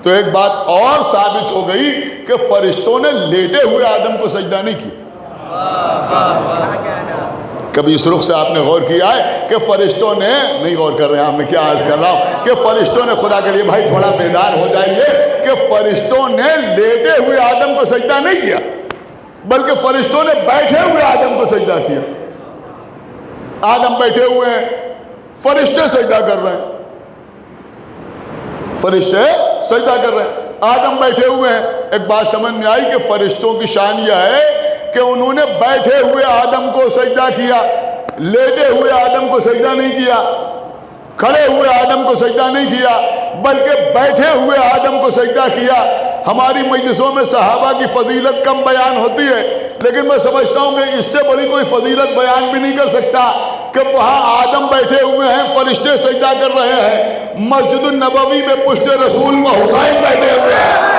تو ایک بات اور ثابت ہو گئی کہ فرشتوں نے لیٹے ہوئے آدم کو سجدہ نہیں کیا۔ کبھی اس رخ سے آپ نے غور کیا ہے کہ فرشتوں نے نہیں غور کر رہے ہیں؟ میں کیا عرض کر رہا ہوں کہ فرشتوں نے، خدا کے لیے بھائی تھوڑا بیدار ہو جائیے، کہ فرشتوں نے لیٹے ہوئے آدم کو سجدہ نہیں کیا، بلکہ فرشتوں نے بیٹھے ہوئے آدم کو سجدہ کیا۔ آدم بیٹھے ہوئے ہیں، فرشتے سجدہ کر رہے ہیں، فرشتے سجدہ کر رہے ہیں، آدم بیٹھے ہوئے ہیں۔ ایک بات سمجھ میں آئی کہ فرشتوں کی شان یہ ہے کہ انہوں نے بیٹھے ہوئے آدم کو سجدہ کیا، لیٹے ہوئے آدم کو سجدہ نہیں کیا، کھڑے ہوئے آدم کو سجدہ نہیں کیا، بلکہ بیٹھے ہوئے آدم کو سجدہ کیا۔ ہماری مجلسوں میں صحابہ کی فضیلت کم بیان ہوتی ہے، لیکن میں سمجھتا ہوں کہ اس سے بڑی کوئی فضیلت بیان بھی نہیں کر سکتا کہ وہاں آدم بیٹھے ہوئے ہیں، فرشتے سجدہ کر رہے ہیں، مسجد النبوی میں پشت رسول میں حسین بیٹھے ہوئے ہیں۔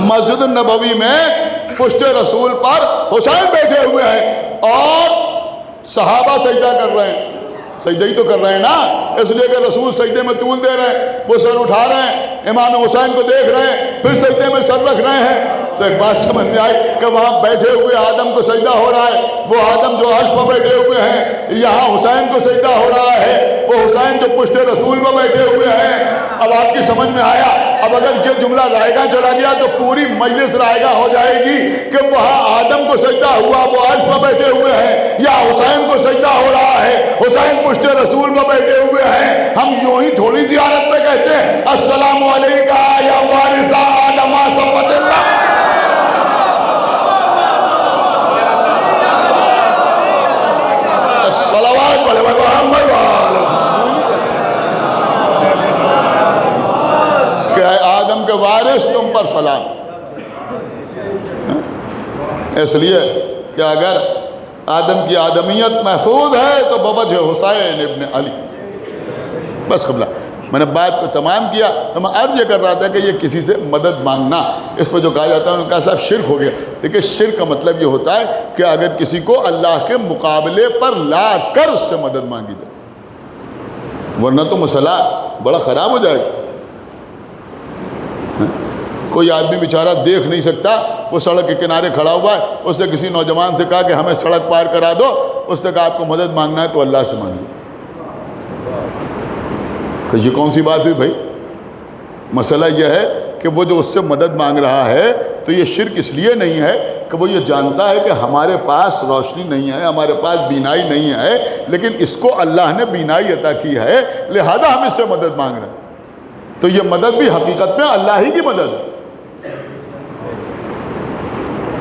مسجد النبوی میں پشت رسول پر حسین بیٹھے ہوئے ہیں اور صحابہ سجدہ کر رہے ہیں۔ سجدہ ہی تو کر رہے ہیں نا، اس لیے کہ رسول سجدے میں طول دے رہے ہیں، وہ سر اٹھا رہے ہیں، امام حسین کو دیکھ رہے ہیں، پھر سجدے میں سر رکھ رہے ہیں۔ تو ایک بات سمجھ میں آئی کہ وہاں بیٹھے ہوئے آدم کو سجدہ ہو رہا ہے، وہ آدم جو عرش پر بیٹھے ہوئے ہیں، یہاں حسین کو سجدہ ہو رہا ہے، وہ حسین جو پشت رسول پر بیٹھے ہوئے ہیں۔ اب آپ کی سمجھ میں آیا؟ اب اگر یہ جملہ رائگاں چلا گیا تو پوری مجلس رائگاں ہو جائے گی کہ وہاں آدم کو سجدہ ہوا، وہ عرش پر بیٹھے ہوئے ہیں، یا حسین کو سجدہ ہو رہا ہے، حسین پشت رسول پر بیٹھے ہوئے ہیں۔ ہم یوں ہی تھوڑی زیارت پہ کہتے ہیں السلام علیکہ یا وارث آدم صفوت اللہ۔ صلوات پڑھے محمد کہ اے آدم کے وارث تم پر سلام۔ اس لیے کہ اگر آدم کی آدمیت محفوظ ہے تو بوجہ حسین ابن علی۔ بس قبلہ میں نے بات کو تمام کیا تو میں عرض یہ کر رہا تھا کہ یہ کسی سے مدد مانگنا، اس پہ جو کہا جاتا ہے انہوں نے کہا صاحب شرک ہو گیا۔ دیکھیں شرک کا مطلب یہ ہوتا ہے کہ اگر کسی کو اللہ کے مقابلے پر لا کر اس سے مدد مانگی جائے، ورنہ تو مسئلہ بڑا خراب ہو جائے گا۔ کوئی آدمی بیچارہ دیکھ نہیں سکتا، وہ سڑک کے کنارے کھڑا ہوا ہے، اس نے کسی نوجوان سے کہا کہ ہمیں سڑک پار کرا دو، اس نے کہا آپ کو مدد مانگنا ہے تو اللہ سے مانگیے۔ کہ یہ کون سی بات ہوئی بھائی؟ مسئلہ یہ ہے کہ وہ جو اس سے مدد مانگ رہا ہے تو یہ شرک اس لیے نہیں ہے کہ وہ یہ جانتا ہے کہ ہمارے پاس روشنی نہیں ہے، ہمارے پاس بینائی نہیں ہے، لیکن اس کو اللہ نے بینائی عطا کی ہے، لہذا ہم اس سے مدد مانگ رہے ہیں۔ تو یہ مدد بھی حقیقت میں اللہ ہی کی مدد ہے۔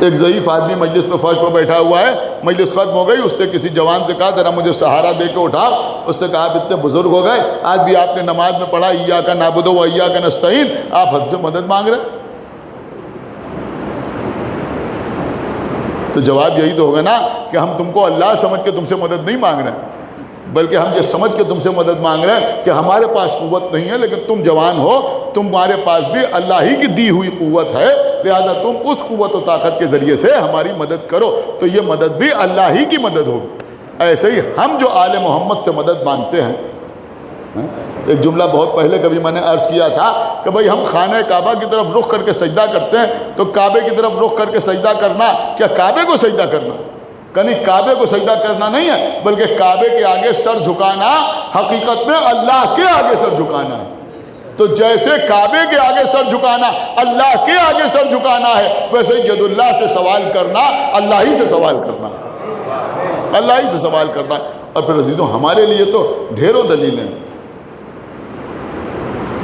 ایک ضعیف آدمی مجلس میں فرش پر بیٹھا ہوا ہے، مجلس ختم ہو گئی، اس نے کسی جوان سے کہا ذرا مجھے سہارا دے کے اٹھا۔ اس نے کہا آپ اتنے بزرگ ہو گئے، آج بھی آپ نے نماز میں پڑھا ایاک نعبد و ایاک نستعین، آپ ہم سے مدد مانگ رہے ہیں؟ تو جواب یہی تو ہوگا نا کہ ہم تم کو اللہ سمجھ کے تم سے مدد نہیں مانگ رہے ہیں، بلکہ ہم یہ سمجھ کے تم سے مدد مانگ رہے ہیں کہ ہمارے پاس قوت نہیں ہے، لیکن تم جوان ہو، تمہارے پاس بھی اللہ ہی کی دی ہوئی قوت ہے، لہذا تم اس قوت و طاقت کے ذریعے سے ہماری مدد کرو، تو یہ مدد بھی اللہ ہی کی مدد ہوگی۔ ایسے ہی ہم جو آل محمد سے مدد مانگتے ہیں، ایک جملہ بہت پہلے کبھی میں نے عرض کیا تھا کہ بھئی ہم خانہ کعبہ کی طرف رخ کر کے سجدہ کرتے ہیں، تو کعبے کی طرف رخ کر کے سجدہ کرنا کیا کعبے کو سجدہ کرنا؟ یعنی کعبے کو سجدہ کرنا نہیں ہے، بلکہ کعبے کے آگے سر جھکانا حقیقت میں اللہ کے آگے سر جھکانا ہے۔ تو جیسے کعبے کے آگے سر جھکانا اللہ کے آگے سر جھکانا ہے، ویسے ید اللہ سے سوال کرنا اللہ ہی سے سوال کرنا ہے، اللہ ہی سے سوال کرنا ہے۔ اور پھر عزیزوں ہمارے لیے تو ڈھیروں دلیلیں ہیں۔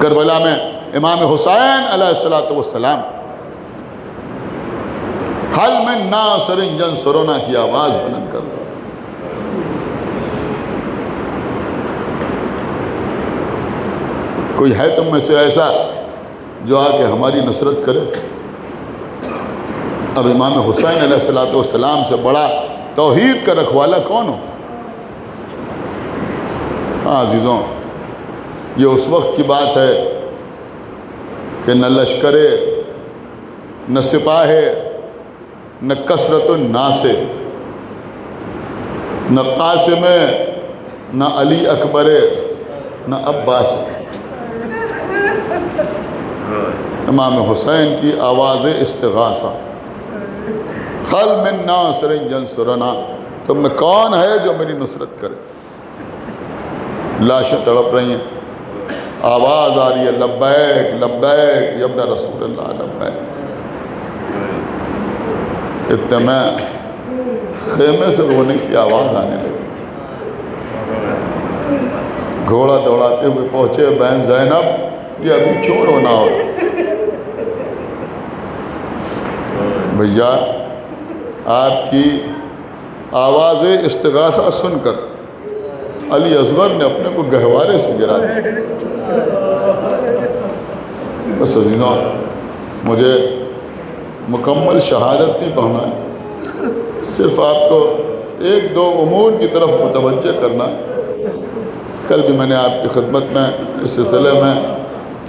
کربلا میں امام حسین علیہ السلام حل من ناصر ینصرنا کی آواز بلند کر دو۔ کوئی ہے تم میں سے ایسا جو آ کے ہماری نصرت کرے؟ اب امام حسین علیہ السلام سے بڑا توحید کا رکھوالا کون ہو؟ ہاں عزیزوں، یہ اس وقت کی بات ہے کہ نہ لشکرے، نہ سپاہے، نہ کثرت الناس، نہ قاسم، نہ علی اکبر، نہ عباس، امام حسین کی آواز استغاثہ، حل من ناصر ینصرنا، تم میں کون ہے جو میری نصرت کرے؟ لاشیں تڑپ رہی ہیں، آواز آ رہی ہے لبیک لبیک یا ابن رسول اللہ لبیک۔ اتنے میں خیمے سے رونے کی آواز آنے لگی، گھوڑا دوڑاتے ہوئے پہنچے بہن زینب، یہ ابھی کیوں رونا ہو؟ بھیا آپ کی آواز استغاثہ سن کر علی اصغر نے اپنے کو گہوارے سے گرا دیا۔ بس عزیزوں، مجھے مکمل شہادت نہیں پڑھنا ہے، صرف آپ کو ایک دو امور کی طرف متوجہ کرنا ہے۔ کل بھی میں نے آپ کی خدمت میں اس سلسلے میں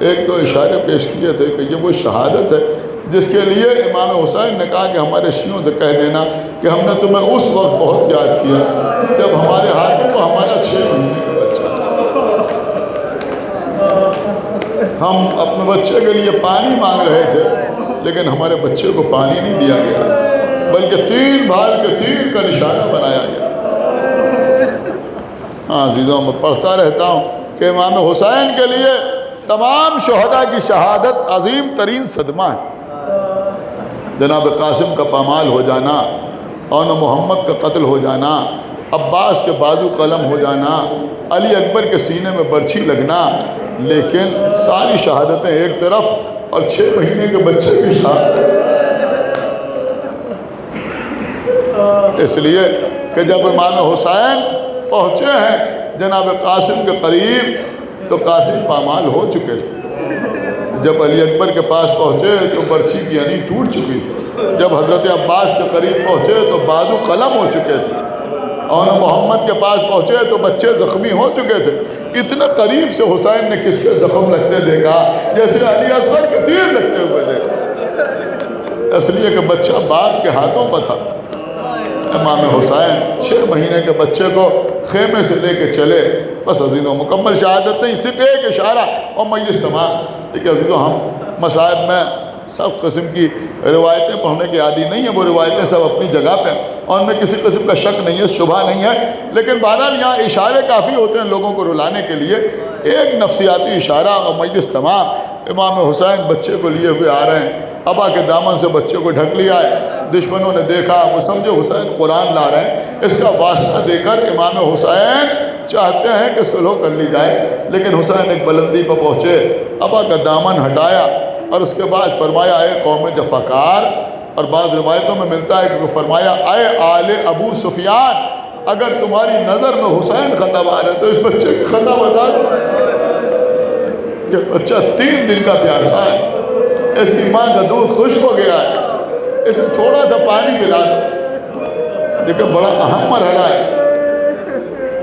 ایک دو اشارے پیش کیے تھے کہ یہ وہ شہادت ہے جس کے لیے امام حسین نے کہا کہ ہمارے شیعوں سے کہہ دینا کہ ہم نے تمہیں اس وقت بہت یاد کیا جب ہمارے ہاتھ کو ہمارا 6 مہینے کا بچہ تھا۔ ہم اپنے بچے کے لیے پانی مانگ رہے تھے، لیکن ہمارے بچے کو پانی نہیں دیا گیا، بلکہ 3 بھال کے تیر کا نشانہ بنایا گیا۔ ہاں عزیزوں، میں پڑھتا رہتا ہوں کہ امام حسین کے لیے تمام شہداء کی شہادت عظیم ترین صدمہ ہے۔ جناب قاسم کا پامال ہو جانا، اون محمد کا قتل ہو جانا، عباس کے بازو قلم ہو جانا، علی اکبر کے سینے میں برچھی لگنا، لیکن ساری شہادتیں ایک طرف اور 6 مہینے کے بچے کی شہادت، اس لیے کہ جب امام حسین پہنچے ہیں جناب قاسم کے قریب تو قاسم پامال ہو چکے تھے، جب علی اکبر کے پاس پہنچے تو برچھی کی یعنی ٹوٹ چکی تھی، جب حضرت عباس کے قریب پہنچے تو بازو قلم ہو چکے تھے، اور محمد کے پاس پہنچے تو بچے زخمی ہو چکے تھے۔ اتنے قریب سے حسین نے کس کے زخم لگتے دیکھا جیسے علی اصغر کے تیر لگتے ہوئے دیکھا، اس لیے کہ بچہ باپ کے ہاتھوں پر تھا۔ امام حسین 6 مہینے کے بچے کو خیمے سے لے کے چلے۔ بس عزیزوں، مکمل شہادت نہیں، صرف ایک اشارہ اور مجلس تمام۔ دیکھیں عزیزوں، ہم مصائب میں سب قسم کی روایتیں پڑھنے کی عادی نہیں ہیں، وہ روایتیں سب اپنی جگہ پہ، اور ان میں کسی قسم کا شک نہیں ہے، شبہ نہیں ہے، لیکن بہرحال یہاں اشارے کافی ہوتے ہیں لوگوں کو رلانے کے لیے۔ ایک نفسیاتی اشارہ اور مجلس تمام۔ امام حسین بچے کو لیے ہوئے آ رہے ہیں، ابا کے دامن سے بچے کو ڈھک لیا ہے، دشمنوں نے دیکھا، وہ سمجھے حسین قرآن لا رہے ہیں، اس کا واسطہ دے کر امام حسین چاہتے ہیں کہ صلح کر لی جائے، لیکن حسین ایک بلندی پر پہنچے، ابا کا دامن ہٹایا اور اس کے بعد فرمایا اے قوم جفاکار، اور بعض روایتوں میں ملتا ہے کہ فرمایا اے آل ابو سفیان، اگر تمہاری نظر میں حسین خطا بار ہے تو اس بچے کی خطا بتا دو۔ یہ بچہ 3 دن کا پیاسا ہے، اس کی ماں کا دودھ خشک ہو گیا ہے، اسے تھوڑا سا پانی پلا دو۔ دیکھیں بڑا اہم مرحلہ ہے۔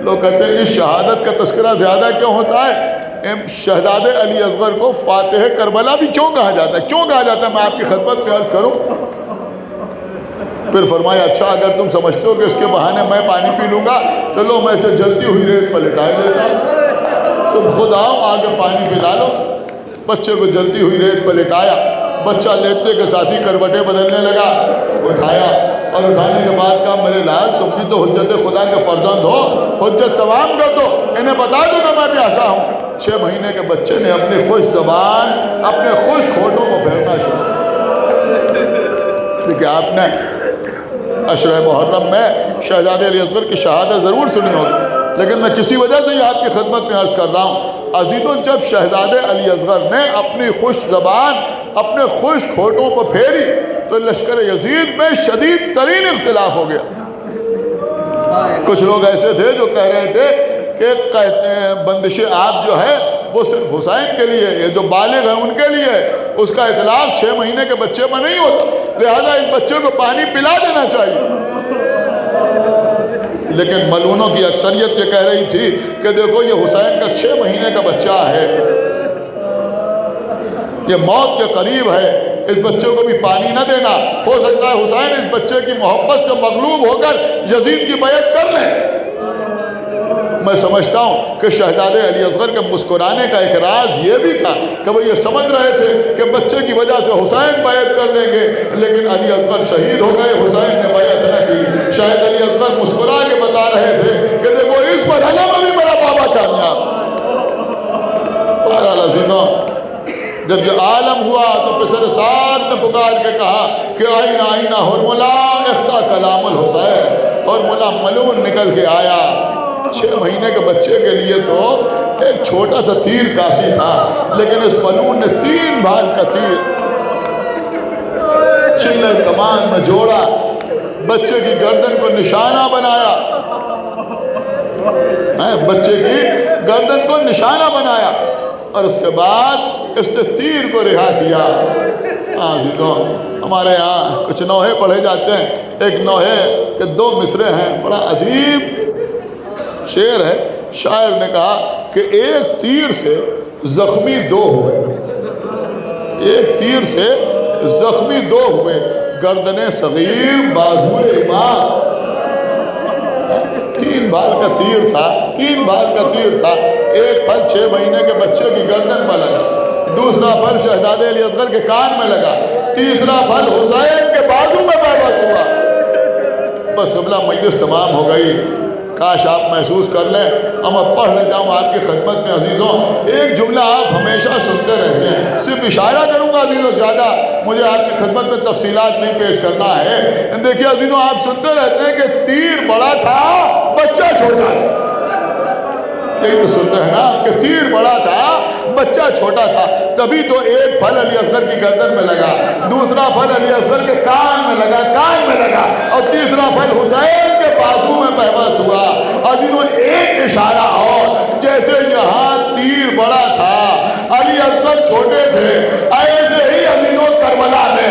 لوگ کہتے ہیں اس شہادت کا تذکرہ زیادہ کیوں ہوتا ہے؟ شہزادے علی اصغر کو فاتح کربلا بھی کیوں کہا جاتا ہے؟ کیوں کہا جاتا ہے میں آپ کی خدمت میں عرض کروں؟ پھر فرمایا اچھا اگر تم سمجھتے ہو کہ اس کے بہانے میں پانی پی لوں گا، چلو میں اسے جلتی ہوئی ریت پر لٹائے دیتا ہوں، تم خود آؤ آگے پانی پلا لو۔ بچے کو جلتی ہوئی ریت پر لٹایا، بچہ لیٹنے کے ساتھ ہی کروٹیں بدلنے لگا، اٹھایا اور اٹھانے کے بعد کہا میرے لال تم بھی تو حجت خدا کے فرزند ہو، حجت تمام کر دو، انہیں بتا دو کہ میں پیاسا ہوں۔ 6 مہینے کے بچے نے اپنی خوش زبان اپنے خوش ہونٹوں کو پھیرنا شروع کیا۔ دیکھیں آپ نے عشرہ محرم میں شہزادے علی اصغر کی شہادت ضرور سنی ہوگی، لیکن میں کسی وجہ سے یہ آپ کی خدمت میں عرض کر رہا ہوں۔ عزیزوں جب شہزادے علی اصغر نے اپنی خوش زبان اپنے خوش ہونٹوں پر پھیری تو لشکر یزید میں شدید ترین اختلاف ہو گیا۔ کچھ لوگ ایسے تھے جو کہہ رہے تھے کہ بندش آب جو ہے وہ صرف حسین کے لیے، یہ جو بالغ ہیں ان کے لیے، اس کا اطلاق 6 مہینے کے بچے پر نہیں ہوتا، لہذا اس بچے کو پانی پلا دینا چاہیے۔ لیکن ملونوں کی اکثریت یہ کہہ رہی تھی کہ دیکھو یہ حسین کا 6 مہینے کا بچہ ہے، یہ موت کے قریب ہے، اس بچے کو بھی پانی نہ دینا، ہو سکتا ہے حسین اس بچے کی محبت سے مغلوب ہو کر یزید کی بیعت کر لیں۔ میں سمجھتا ہوں کہ شہزادے علی اصغر کے مسکرانے کا ایک راز یہ بھی تھا کہ وہ یہ سمجھ رہے تھے کہ بچے کی وجہ سے حسین بیعت کر لیں گے، لیکن علی اصغر شہید ہو گئے، حسین نے بیعت نہ کی۔ شاید علی اصغر مسکرا کے بتا رہے تھے کہ دیکھو اس مرحلے میں بھی میرا بابا کامیاب۔ بہرحال عزیزوں جب یہ عالم ہوا تو پسر سعد نے پکار کے کہا کہ آئینہ آئینہ حرملا اختہ کلام الحسین، اور مولا ملون نکل کے آیا۔ 6 مہینے کے بچے کے لیے تو ایک چھوٹا سا تیر کافی تھا، لیکن اس ملون نے 3 بھال کا تیر چلے کمان میں جوڑا، بچے کی گردن کو نشانہ بنایا، بچے کی گردن کو نشانہ بنایا، اور اس کے بعد اس نے تیر کو رہا کیا۔ عزیزوں ہمارے یہاں کچھ نوحے پڑھے جاتے ہیں، ایک نوحے کے 2 مصرے ہیں، بڑا عجیب شعر ہے۔ شاعر نے کہا کہ ایک تیر سے زخمی 2 ہوئے، ایک تیر سے زخمی 2 ہوئے، گردن صغیر بازوئے امام۔ 3 بال کا تیر تھا، 3 بال کا تیر تھا، ایک پھل 6 مہینے کے بچے کی گردن پر لگا، دوسرا پھل شہزادے علی اصغر کے کان میں لگا، تیسرا پھل حسین کے بازو میں پیوست ہوا۔ بس قبلہ مجلس تمام ہو گئی، کاش آپ محسوس کر لیں، اب میں پڑھ لیتا ہوں آپ کی خدمت میں۔ عزیزوں ایک جملہ آپ ہمیشہ سنتے رہتے ہیں، صرف اشارہ کروں گا عزیزوں، زیادہ مجھے آپ کی خدمت میں تفصیلات نہیں پیش کرنا ہے۔ دیکھیے عزیزوں آپ سنتے رہتے ہیں کہ تیر بڑا تھا بچہ چھوٹا تھا، یہی تو سنتے ہیں نا کہ تیر بڑا تھا بچہ چھوٹا تھا، تبھی تو ایک پھل علی اصغر کی گردن میں لگا، دوسرا پھل علی اصغر کے کان میں لگا، اور تیسرا پھل حسین کے بازو میں پیوست ہوا۔ عزیزوں ایک اشارہ اور، جیسے یہاں تیر بڑا تھا علی اصغر چھوٹے تھے، ایسے ہی عزیزوں کربلا میں